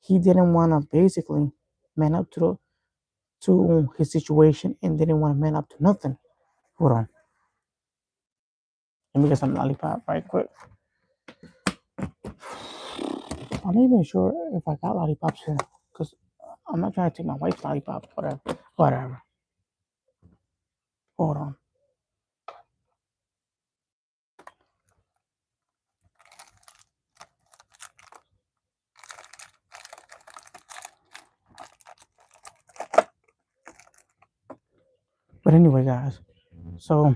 he didn't want to basically man up to his situation and didn't want to man up to nothing. Hold on, let me get some lollipop right quick. I'm not even sure if I got lollipops here because I'm not trying to take my wife's lollipop. Whatever, whatever. Hold on. But anyway, guys. So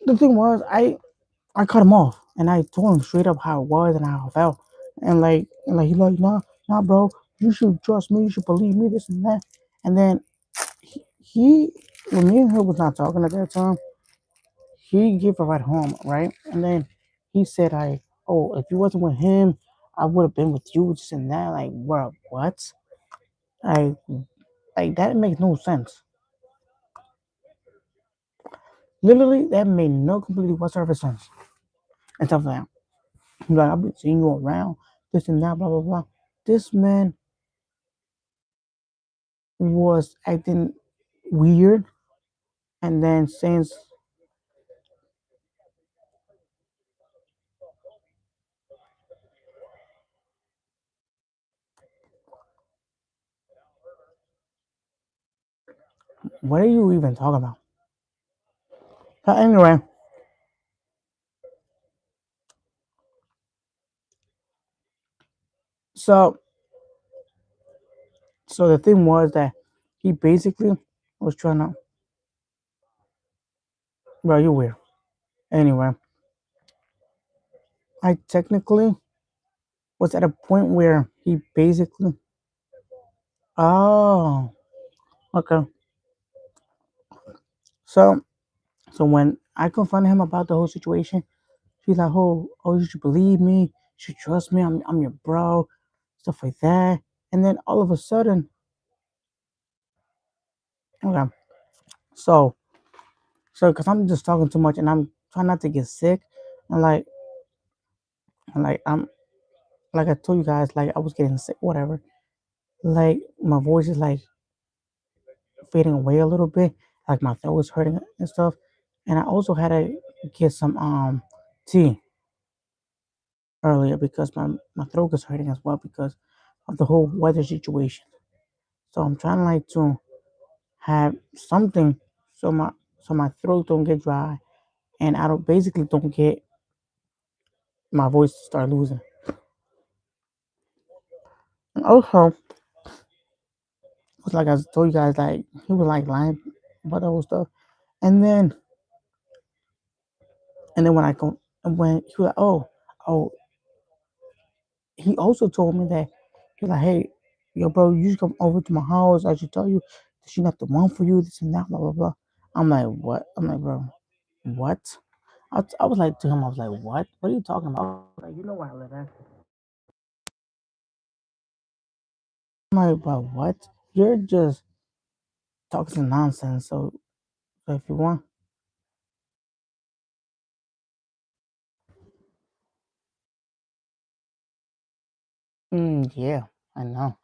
the thing was, I cut him off and I told him straight up how it was and how I felt. And like he's like, nah, bro, You should trust me. You should believe me. This and that. And then he when me and her was not talking at that time, he gave a ride home, right? And then he said, "I oh, if you wasn't with him, I would have been with you." This and that. Like, bro, what? Like, like that makes no sense. Literally, that made no completely whatsoever sense. And stuff like that. Like, I've been seeing you around, this and that, blah blah blah. This man was acting weird, and then since what are you even talking about? But anyway, so so the thing was that he basically was trying to, bro, you weird. Anyway, I technically was at a point where he basically, oh, okay. So so when I confronted him about the whole situation, he's like, oh, you should believe me, you should trust me. I'm your bro, stuff like that. And then all of a sudden, okay, so because I'm just talking too much and I'm trying not to get sick, and I'm like I told you guys, like I was getting sick, whatever. Like my voice is like fading away a little bit, like my throat was hurting and stuff. And I also had to get some tea earlier because my throat is hurting as well because of the whole weather situation. So I'm trying like to have something so my throat don't get dry and I don't basically don't get my voice start losing. And also, it's like I told you guys, like he was like lying about the whole stuff. And then when I go when he was like, oh, he also told me that he was like, hey, yo, bro, you should come over to my house. I should tell you that she's not the one for you. This and that, blah blah blah. I'm like, what? I'm like, bro, what? I was like to him, I was like, what? What are you talking about? Like, you know where I live at? I'm like, bro, what? You're just talking some nonsense. So if you want, yeah, I know.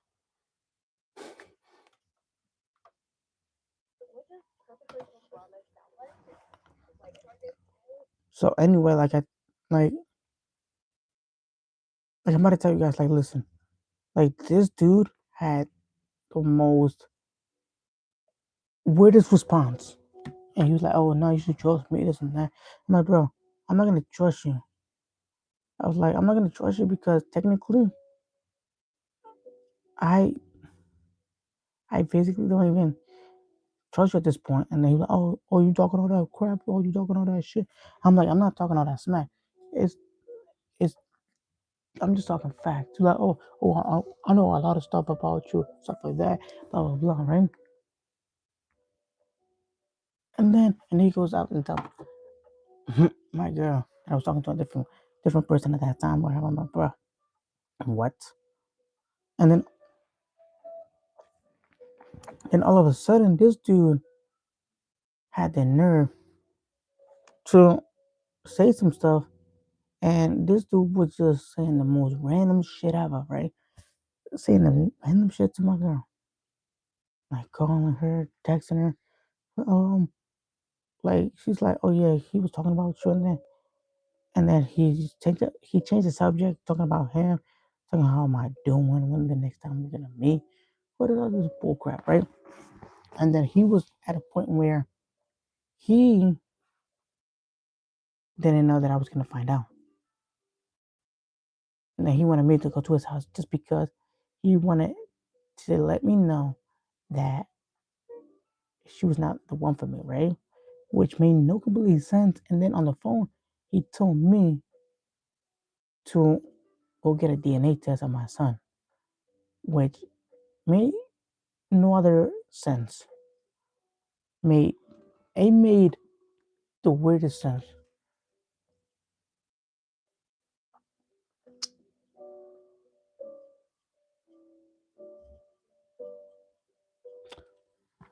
So anyway, like I'm about to tell you guys, like, listen, like this dude had the most weirdest response. And he was like, "Oh no, you should trust me, this and that." I'm like, "Bro, I'm not gonna trust you." I was like, "I'm not gonna trust you because technically, I I basically don't even trust you at this point." And then he was like, "Oh, you talking all that crap? Oh, you talking all that shit?" I'm like, "I'm not talking all that smack. It's it's I'm just talking facts." He's like, I know a lot of stuff about you, stuff like that, blah blah blah, right?" And he goes out and tells my girl. I was talking to a different person at that time. Where I'm like, "Bro, what?" And then all of a sudden, this dude had the nerve to say some stuff, and this dude was just saying the most random shit ever, right? Saying the random shit to my girl, like calling her, texting her, um, like she's like, "Oh yeah, he was talking about you," and then he changed the subject, talking about him, talking how am I doing, when the next time we're gonna meet, what is all this bull crap, right? And then he was at a point where he didn't know that I was gonna find out. And then he wanted me to go to his house just because he wanted to let me know that she was not the one for me, right? Which made no complete sense. And then on the phone, he told me to go get a DNA test on my son. which made no other sense. Made it made the weirdest sense.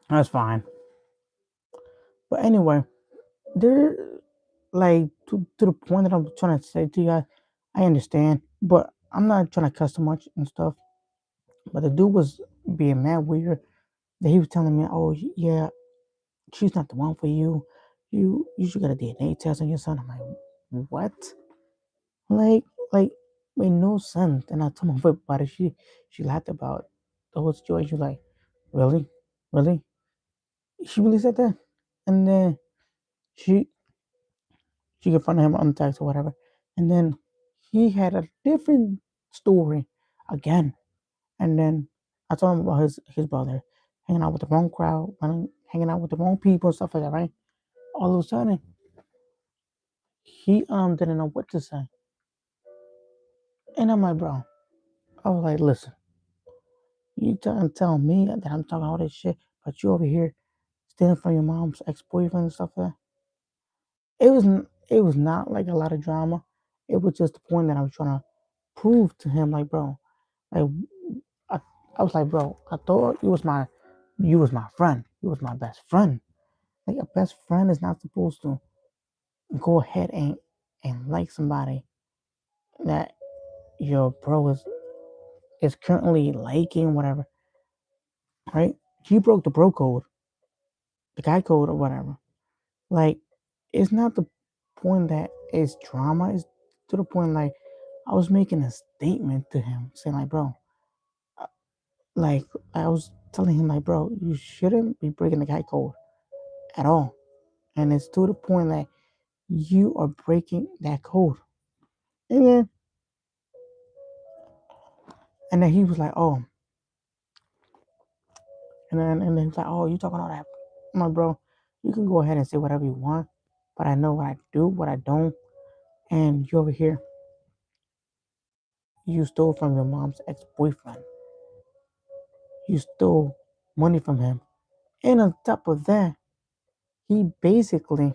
That's fine. But anyway, there like to the point that I'm trying to say to you guys, I understand, but I'm not trying to cuss too much and stuff. But the dude was being mad weird. That he was telling me, "Oh yeah, she's not the one for you. You should get a DNA test on your son." I'm like, what? Like like made no sense. And I told my wife about it. She laughed about the whole situation. Like, really, really? She really said that? And then she she confronted him on text or whatever. And then he had a different story again. And then I told him about his brother hanging out with the wrong crowd, hanging out with the wrong people and stuff like that, right? All of a sudden, he didn't know what to say. And I'm like, bro, I was like, listen, you tell me that I'm talking all this shit, but you over here stealing from your mom's ex boyfriend and stuff like that. It was not like a lot of drama. It was just the point that I was trying to prove to him, like, bro, like I, I was like, bro, I thought you was my friend, you was my best friend. Like a best friend is not supposed to go ahead and like somebody that your bro is currently liking, whatever, right? You broke the bro code, the guy code, or whatever. Like, it's not the point that it's drama. It's to the point like I was making a statement to him, saying like, bro, uh, like I was telling him like, bro, you shouldn't be breaking the guy code at all. And it's to the point that you are breaking that code. And then he was like, oh, and then he's like, oh, you talking all that? I'm like, bro, you can go ahead and say whatever you want, but I know what I do, what I don't, and you over here, you stole from your mom's ex-boyfriend. You stole money from him, and on top of that, he basically,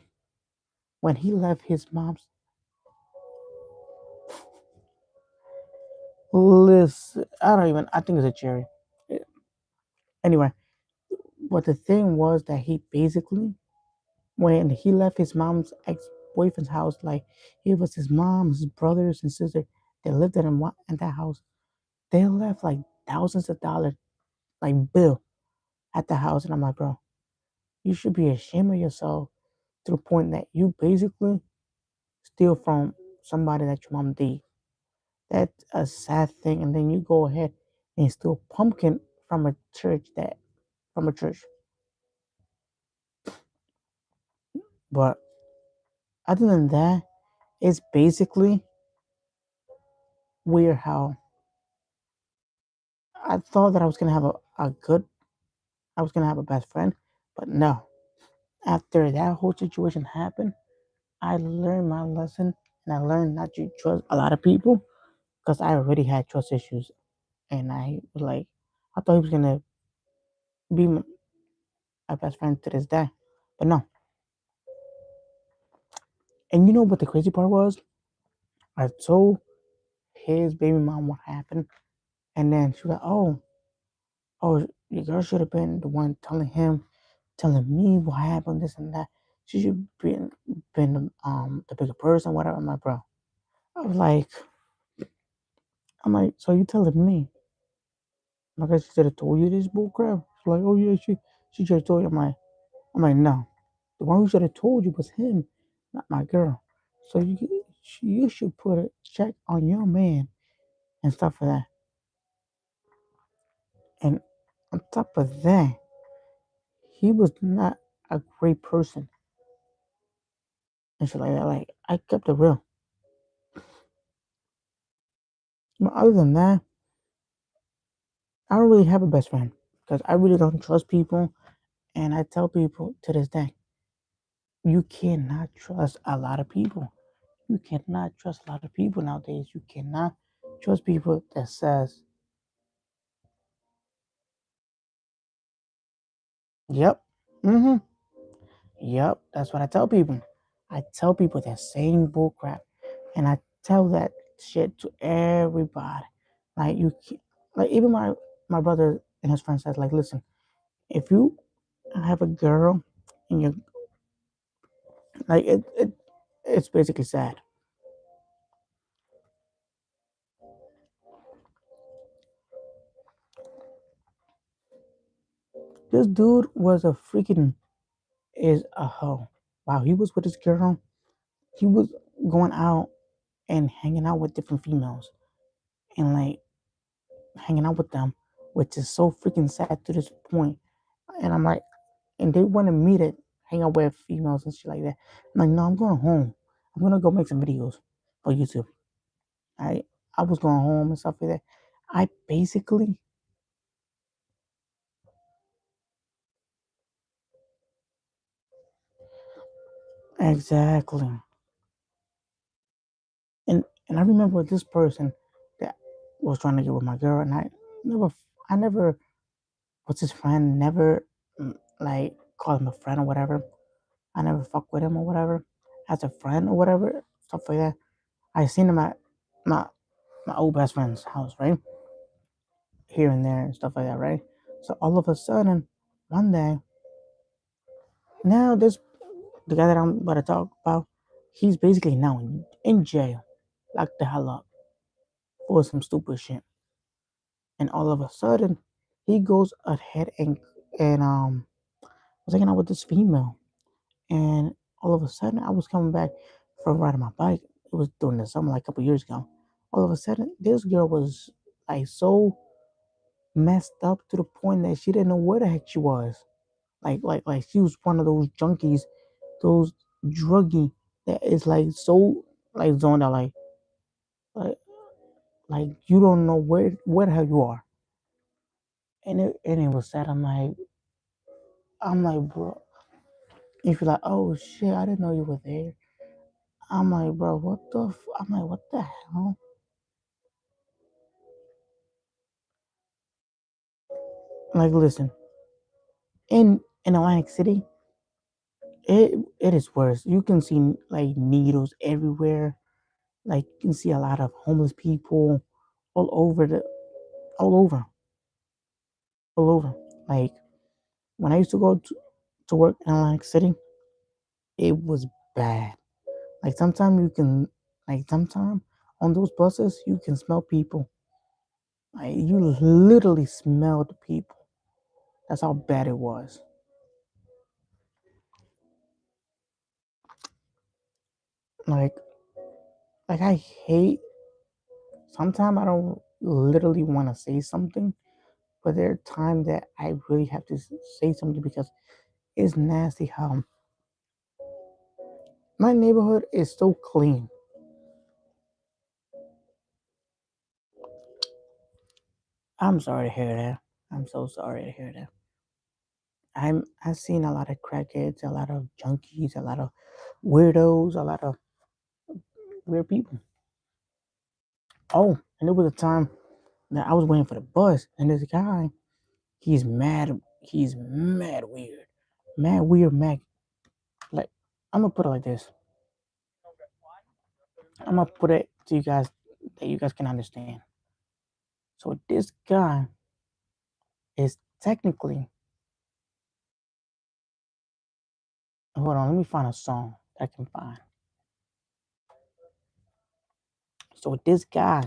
when he left his mom's, listen, I don't even, I think it's a cherry. Anyway, but the thing was that he basically, when he left his mom's ex-boyfriend's house, like it was his mom, his brothers and sister, they lived in that house. They left like thousands of dollars, like bill, at the house, and I'm like, bro, you should be ashamed of yourself to the point that you basically steal from somebody that your mom did. That's a sad thing, and then you go ahead and steal pumpkin from a church from a church. But other than that, it's basically weird how I thought that I was gonna have a good, I was gonna have a best friend, but no. After that whole situation happened, I learned my lesson, and I learned not to trust a lot of people because I already had trust issues, and I was like, I thought he was gonna be my best friend to this day, but no. And you know what the crazy part was? I told his baby mom what happened, and then she was like, oh, your girl should have been the one telling me what happened, this and that. She should been the bigger person, whatever. I'm like, bro. I was like, I'm like, so you telling me? My guy, she should have told you this bull crap. She's like, oh yeah, she should have told you. I'm like, no. The one who should have told you was him, not my girl. So you should put a check on your man and stuff like that. And on top of that, he was not a great person and shit like that. Like I kept it real. But other than that, I don't really have a best friend because I really don't trust people. And I tell people to this day, you cannot trust a lot of people. You cannot trust a lot of people nowadays. You cannot trust people that says Yep. Mm-hmm. Yep. That's what I tell people. I tell people that same bull crap. And I tell that shit to everybody. Like like even my brother and his friend said, like, listen, if you have a girl and you like it's basically sad. This dude was a freaking is a hoe. Wow, he was with his girl. He was going out and hanging out with different females and like hanging out with them, which is so freaking sad to this point. And I'm like, and they wanted me to hang out with females and shit like that. I'm like, no, I'm going home. I'm gonna go make some videos for YouTube. I I was going home and stuff like that. I basically exactly. And I remember this person that was trying to get with my girl, and never, I never was his friend, never like called him a friend or whatever. I never fuck with him or whatever as a friend or whatever stuff like that. I seen him at my my old best friend's house, right, here and there and stuff like that, right. So all of a sudden, one day, now this the guy that I'm about to talk about, he's basically now in jail, locked the hell up for some stupid shit. And all of a sudden he goes ahead and was hanging out with this female, and all of a sudden I was coming back from riding my bike. It was during the summer, like a couple years ago. All of a sudden this girl was like so messed up to the point that she didn't know where the heck she was. Like she was one of those junkies, those druggy that is like so like zoned out, like like you don't know where the hell you are. And it was sad. I'm like, bro, if you're like, oh shit, I didn't know you were there. I'm like, bro, I'm like, what the hell? Like, listen, in Atlantic City, it is worse. You can see like needles everywhere. Like, you can see a lot of homeless people all over all over, all over. Like, when I used to go to work in Atlantic City, it was bad. Like, sometimes sometimes on those buses, you can smell people. Like, you literally smell the people. That's how bad it was. Like, I hate. Sometimes I don't literally want to say something, but there are times that I really have to say something because it's nasty how my neighborhood is so clean. I'm sorry to hear that. I'm so sorry to hear that. I've seen a lot of crackheads, a lot of junkies, a lot of weirdos, a lot of weird people. Oh, and there was a time that I was waiting for the bus, and this guy, he's mad. He's mad weird, mad weird, mad. Like, I'm gonna put it like this. I'm gonna put it to you guys that you guys can understand. So this guy is technically. Hold on, let me find a song that I can find. So this guy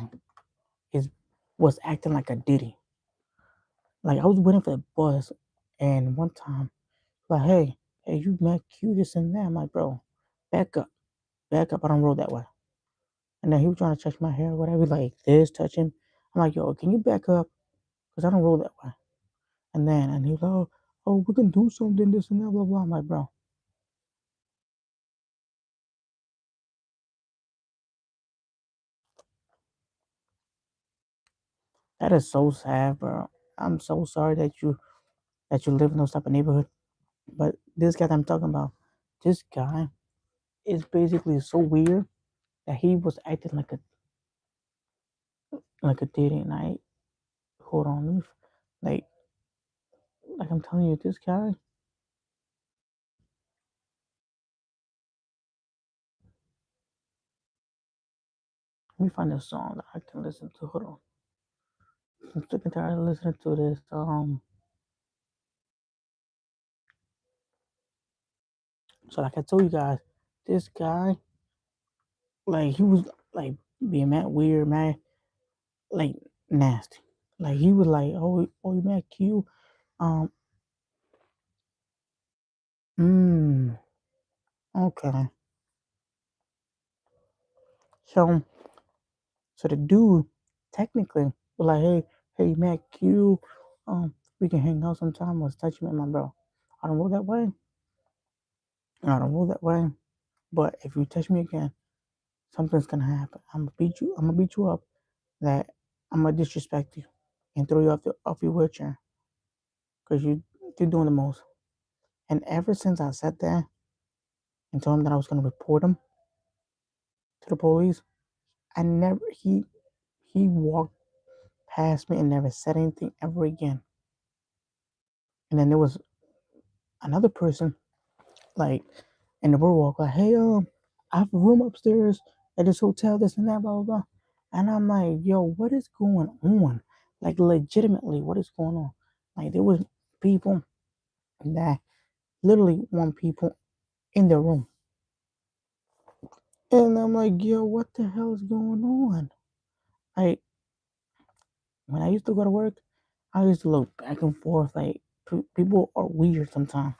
is was acting like a Diddy. Like, I was waiting for the bus, and one time, like, hey, you mad cute, this and that. I'm like, bro, back up, back up. I don't roll that way. And then he was trying to touch my hair, or whatever, like this, touching. I'm like, yo, can you back up? Because I don't roll that way. And he was like, oh, we can do something, this and that, blah, blah. I'm like, bro, that is so sad, bro. I'm so sorry that you live in those type of neighborhood. But this guy that I'm talking about, this guy is basically so weird that he was acting like a dating night. Hold on, let me, like I'm telling you, this guy. Let me find a song that I can listen to. Hold on. I'm sick and tired of listening to this. So like I told you guys, this guy, like he was like being mad weird, mad like nasty. Like he was like, oh, you mad cute? Um, mm, okay. So, so the dude technically was like, hey, mad cute. We can hang out sometime. Was touching me, my bro. I don't roll that way. I don't roll that way. But if you touch me again, something's gonna happen. I'm gonna beat you. I'm gonna beat you up. That I'm gonna disrespect you and throw you off your wheelchair because you're doing the most. And ever since I said that and told him that I was gonna report him to the police, I never he walked past me and never said anything ever again. And then there was another person like in the boardwalk like, hey, I have a room upstairs at this hotel, this and that, blah blah blah. And I'm like, yo, what is going on? Like legitimately, what is going on? Like there was people that literally want people in their room. And I'm like, yo, what the hell is going on? Like when I used to go to work, I used to look back and forth. Like people are weird sometimes,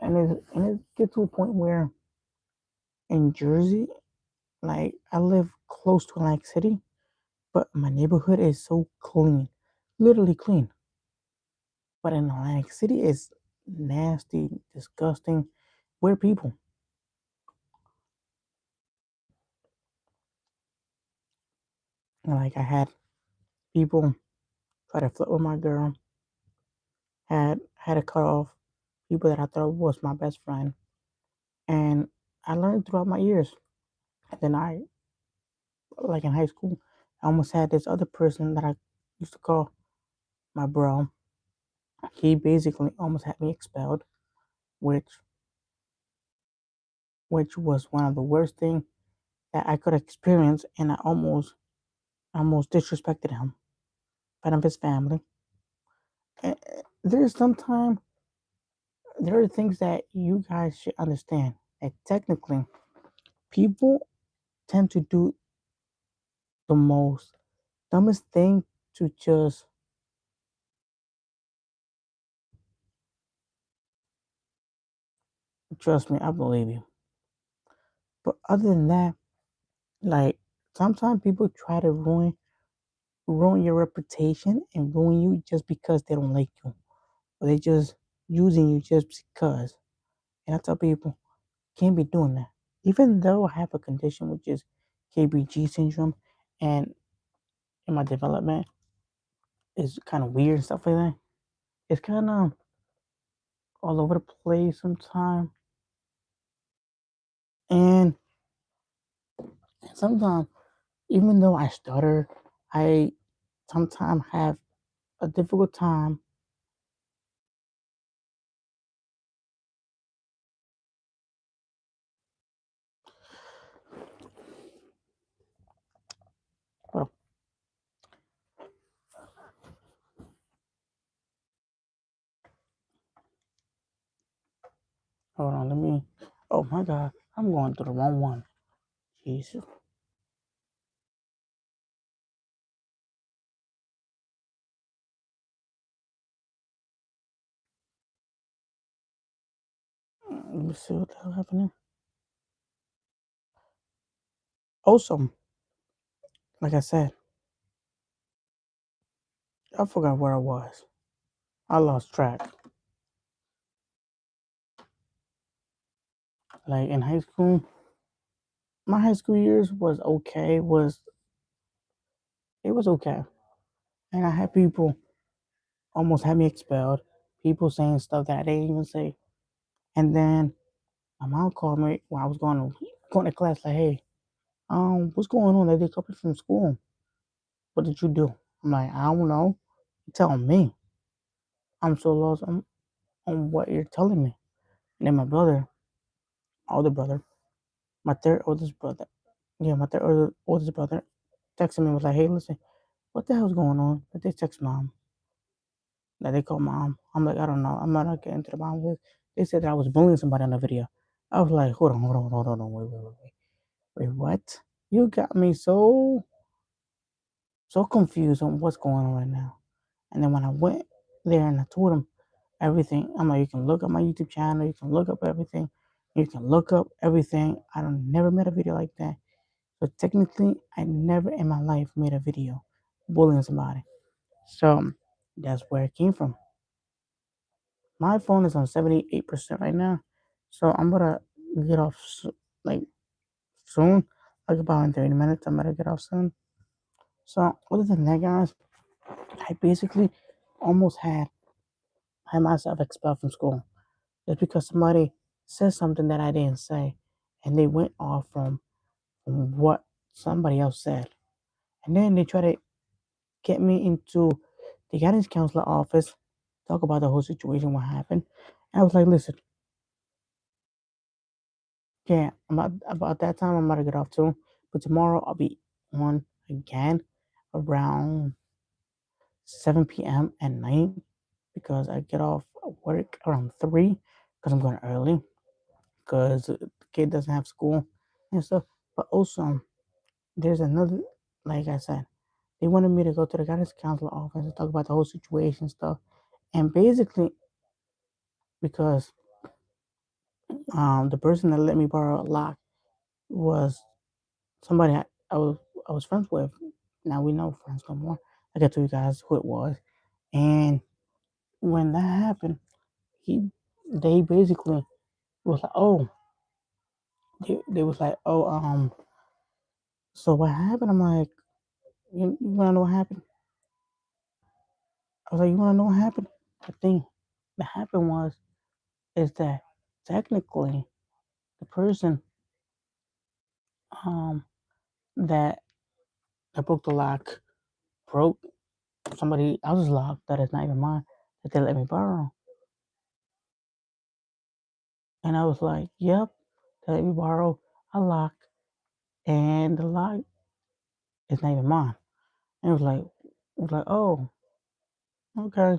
and it gets to a point where in Jersey, like I live close to Atlantic City, but my neighborhood is so clean, literally clean. But in Atlantic City, it's nasty, disgusting, weird people. And like I had people try to flirt with my girl, had to cut off people that I thought was my best friend, and I learned throughout my years. And then like in high school, I almost had this other person that I used to call my bro. He basically almost had me expelled, which which was one of the worst things that I could experience, and I almost disrespected him in front of his family. And there's sometimes there are things that you guys should understand. That technically, people tend to do the most dumbest thing to just trust me. I believe you. But other than that, like sometimes people try to ruin your reputation and ruin you just because they don't like you. Or they just using you just because. And I tell people, can't be doing that. Even though I have a condition which is KBG syndrome and in my development is kind of weird and stuff like that. It's kind of all over the place sometimes. And sometimes, even though I stutter, I sometimes have a difficult time. Well, hold on, let me. Oh my God, I'm going through the wrong one. Jesus. Let me see what the hell happening. Also, like I said, I forgot where I was. I lost track. Like in high school, my high school years was okay. It was okay, and I had people almost had me expelled. People saying stuff that I didn't even say, and then my mom called me when I was going to class. Like, hey, what's going on? They called me from school. What did you do? I'm like, I don't know. You're telling me. I'm so lost on what you're telling me. And then my brother, my older brother, my third oldest brother. yeah, my oldest brother texted me, was like, "Hey, listen, what the hell's going on?" But they text mom, that they call mom. I'm like, I don't know. I'm not gonna get into the mom with. They said that I was bullying somebody on the video. I was like, hold on, wait, what? You got me so confused on what's going on right now. And then when I went there and I told him everything, I'm like, you can look up my YouTube channel, you can look up everything, you can look up everything. I don't never made a video like that. So technically, I never in my life made a video bullying somebody. So that's where it came from. My phone is on 78% right now, so I'm gonna get off like soon, like about in 30 minutes. I'm gonna get off soon. So other than that, guys, I basically almost had myself expelled from school just because somebody said something that I didn't say, and they went off from what somebody else said, and then they try to get me into the guidance counselor office, talk about the whole situation, what happened. And I was like, listen, yeah, about that time I'm about to get off too, but tomorrow I'll be on again around 7 p.m. at night because I get off work around 3 because I'm going early because the kid doesn't have school and stuff. But also, there's another, like I said, they wanted me to go to the guidance counselor office and talk about the whole situation stuff. And basically, because the person that let me borrow a lock was somebody I was I was friends with. Now we know friends no more. I got to you guys who it was, and when that happened, he they basically was like, oh, they was like, oh, so what happened? I'm like, you wanna know what happened? I was like, you wanna know what happened? The thing that happened is that technically the person um that that broke the lock broke somebody else's lock that is not even mine that they let me borrow. And I was like, yep, they let me borrow a lock and the lock is not even mine. And it was like, oh, okay.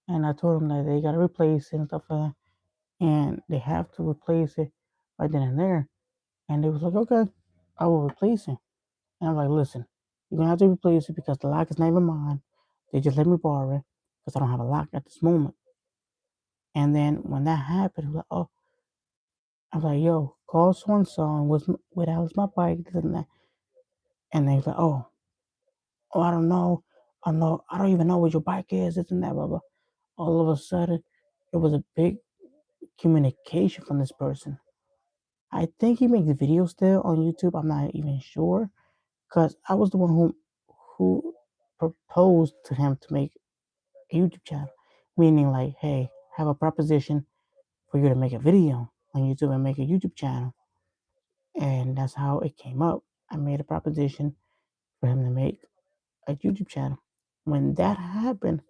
And I told them that they gotta replace it and stuff like that. And they have to replace it right then and there. And they was like, okay, I will replace it. And I'm like, listen, you're gonna have to replace it because the lock is not even mine. They just let me borrow it because I don't have a lock at this moment. And then when that happened, I was like, oh, I was like, yo, call so and so and where the hell's my bike? This and that. And they was like, oh, I don't know. I don't even know what your bike is, this and that, blah blah. All of a sudden, it was a big communication from this person. I think he makes videos still on YouTube. I'm not even sure because I was the one who proposed to him to make a YouTube channel, meaning like, hey, have a proposition for you to make a video on YouTube and make a YouTube channel, and that's how it came up. I made a proposition for him to make a YouTube channel. When that happened,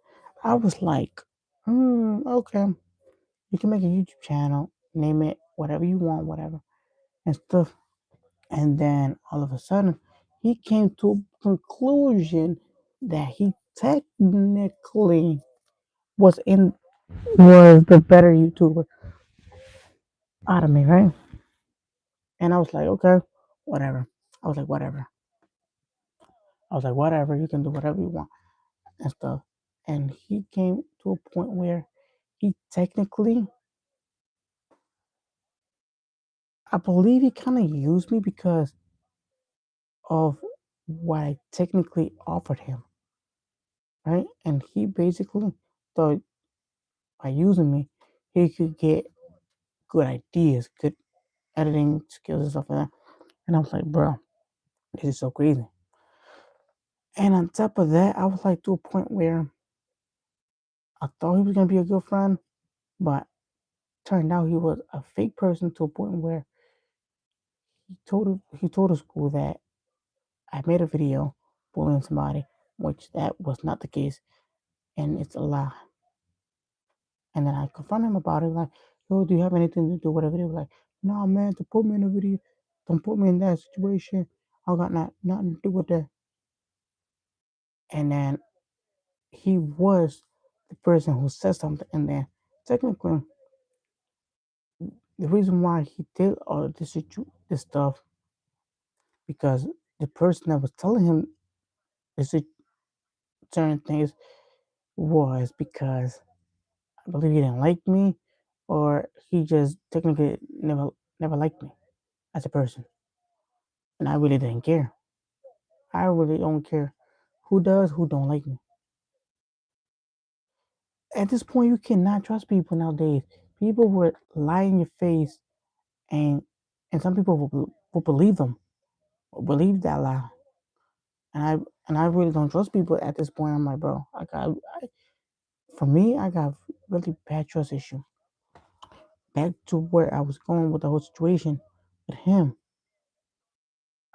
I was like, okay, you can make a YouTube channel, name it whatever you want, whatever, and stuff. And then all of a sudden, he came to a conclusion that he technically was in was the better YouTuber out of me, right? And I was like, okay, whatever. I was like, whatever. I was like, whatever, you can do whatever you want and stuff. And he came to a point where he technically, I believe he kind of used me because of what I technically offered him, right? And he basically thought by using me, he could get good ideas, good editing skills and stuff like that. And I was like, bro, this is so crazy. And on top of that, I was like to a point where I thought he was gonna be a good friend, but turned out he was a fake person to a point where he told the school that I made a video bullying somebody, which that was not the case, and it's a lie. And then I confronted him about it, like, yo, do you have anything to do with a video? Like, no, man, don't put me in a video, don't put me in that situation. I got nothing to do with that. And then he was the person who said something, and then technically the reason why he did all of this stuff because the person that was telling him this certain things was because I believe he didn't like me, or he just technically never liked me as a person, and I really didn't care. I really don't care who does, who don't like me. At this point, you cannot trust people nowadays. People would lie in your face, and some people will believe them, or believe that lie. And I really don't trust people at this point. I'm like, bro, for me, I got really bad trust issue. Back to where I was going with the whole situation with him.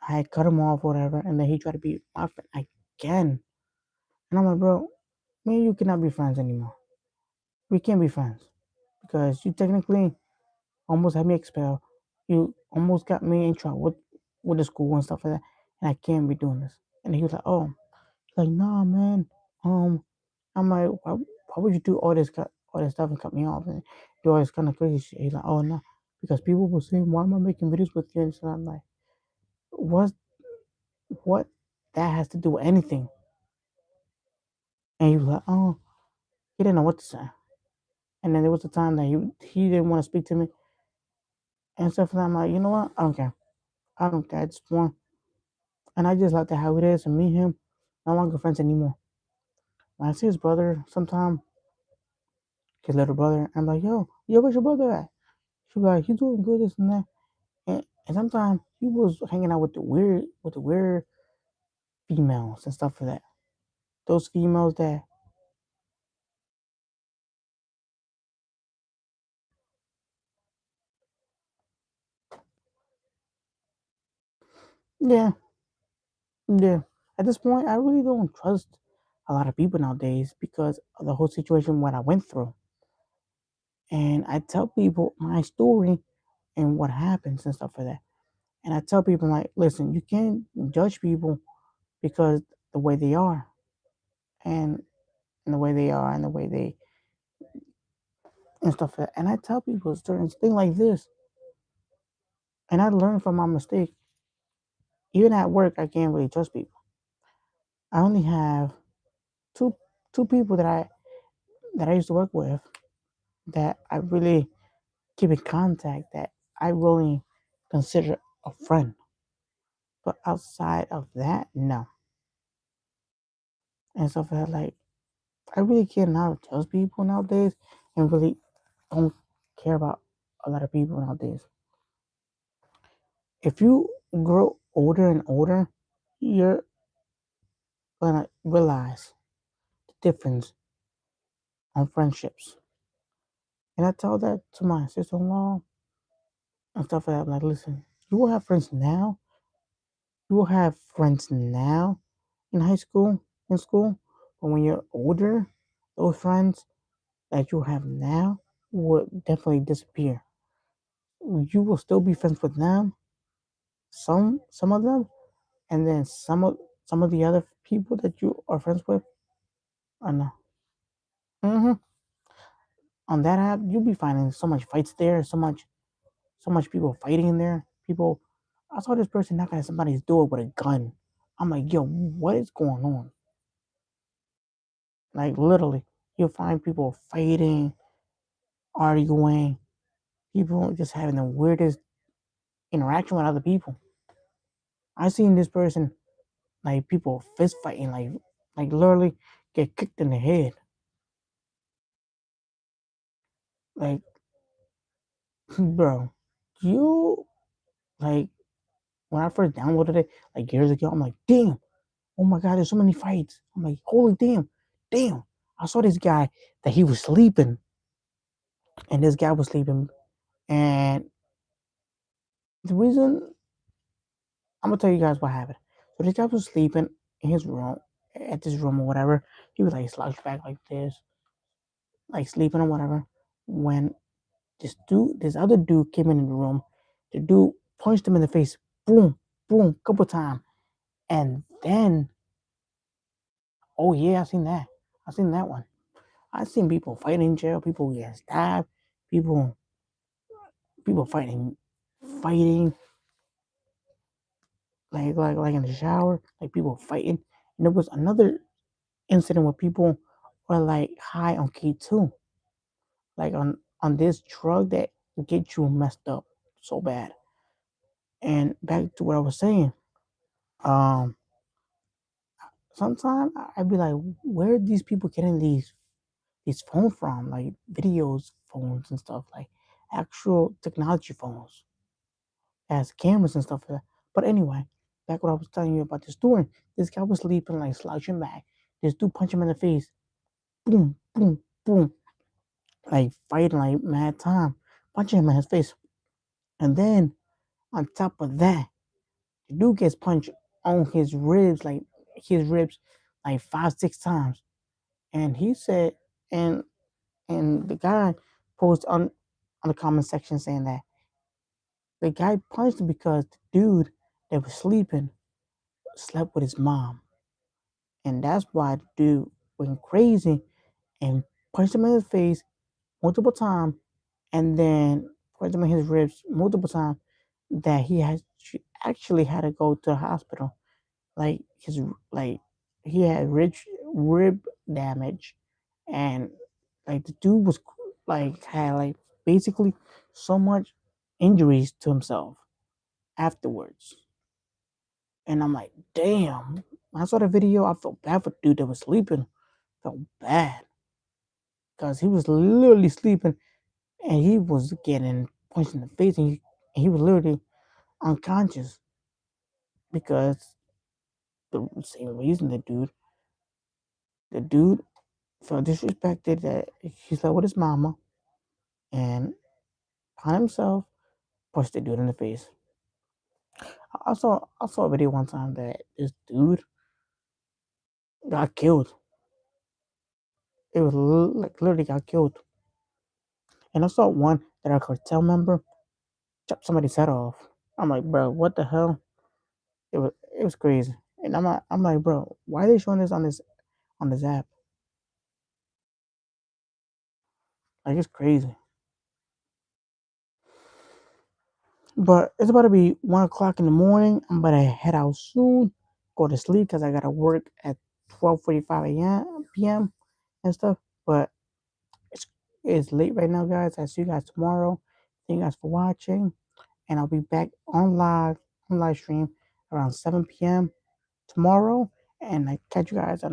I had cut him off, whatever, and then he tried to be my friend again. And I'm like, bro, me and you cannot be friends anymore. We can't be friends because you technically almost had me expelled. You almost got me in trouble with the school and stuff like that, and I can't be doing this. And he was like, oh, he's like, nah, man. Um, I'm like, why would you do all this stuff and cut me off and do all this kind of crazy shit? He's like, oh no, because people will say, why am I making videos with you? And so I'm like, what what that has to do with anything? And he was like, oh, he didn't know what to say. And then there was a time that he didn't want to speak to me and stuff. And I'm like, you know what? I don't care. I don't care at this point. And I just like that how it is. And me and him, no longer friends anymore. When I see his brother sometime, his little brother, I'm like, yo, where's your brother at? She'll be like, he's doing good, this and that. And sometimes he was hanging out with the weird females and stuff like that. Those females that, yeah, yeah. At this point, I really don't trust a lot of people nowadays because of the whole situation what I went through. And I tell people my story and what happens and stuff like that. And I tell people like, listen, you can't judge people because the way they are and, and the way they are and the way they and stuff like that. And I tell people certain things like this, and I learn from my mistake. Even at work, I can't really trust people. I only have two two people that I used to work with that I really keep in contact that I really consider a friend. But outside of that, no. And stuff like that, like I really cannot trust people nowadays and really don't care about a lot of people nowadays. If you grow older and older, you're gonna realize the difference on friendships. And I tell that to my sister in law and stuff like that. I'm like, listen, you will have friends now. You will have friends now in high school, in school. But when you're older, those friends that you have now will definitely disappear. You will still be friends with them, some of them, and then some of the other people that you are friends with are not. Hmm. On that app, you'll be finding so much fights there, so much people fighting in there. People, I saw this person knocking at somebody's door with a gun. I'm like, yo, what is going on? Like literally, you'll find people fighting, arguing, people just having the weirdest interaction with other people. I seen this person like people fist fighting, like literally get kicked in the head. Like, bro, you like when I first downloaded it like years ago, I'm like, damn, oh my god, there's so many fights. I'm like, holy damn. I saw this guy that he was sleeping, and this guy was sleeping, and the reason I'm gonna tell you guys what happened. So this guy was sleeping in his room, at this room or whatever. He was like slouched back like this, like sleeping or whatever. When this other dude came in the room, the dude punched him in the face. Boom, boom, couple times, and then oh yeah, I seen that one. I seen people fighting in jail, people get stabbed, people people fighting like in the shower, like people fighting. And there was another incident where people were like high on K2, like on this drug that gets you messed up so bad. And back to what I was saying, um, sometimes I'd be like, where are these people getting these phones from? Like videos phones and stuff, like actual technology phones as cameras and stuff like that. But anyway, back what I was telling you about the story. This guy was sleeping, like slouching back. This dude punched him in the face. Boom, boom, boom. Like fighting like mad time. Punching him in his face. And then on top of that, the dude gets punched on his ribs like 5, 6 times. And he said and and the guy posted on the comment section saying that the guy punched him because the dude that was sleeping slept with his mom. And that's why the dude went crazy and punched him in his face multiple times and then punched him in his ribs multiple times that he has actually had to go to the hospital. Like his like he had rib damage and like the dude was like had like basically so much injuries to himself afterwards. And I'm like, damn. When I saw the video, I felt bad for the dude that was sleeping. Felt bad because he was literally sleeping and he was getting punched in the face and he was literally unconscious because the same reason the dude felt disrespected that he slept with his mama and on himself punched the dude in the face. I saw a video one time that this dude got killed. It was like literally got killed. And I saw one that a cartel member chopped somebody's head off. I'm like, bro, what the hell? It was crazy. And I'm like, bro, why are they showing this on this app? Like it's crazy. But it's about to be 1 o'clock in the morning. I'm about to head out soon, go to sleep because I gotta work at 12:45 a.m. p.m. and stuff. But it's it's late right now, guys. I see you guys tomorrow. Thank you guys for watching, and I'll be back on live stream around 7 p.m. tomorrow, and I catch you guys on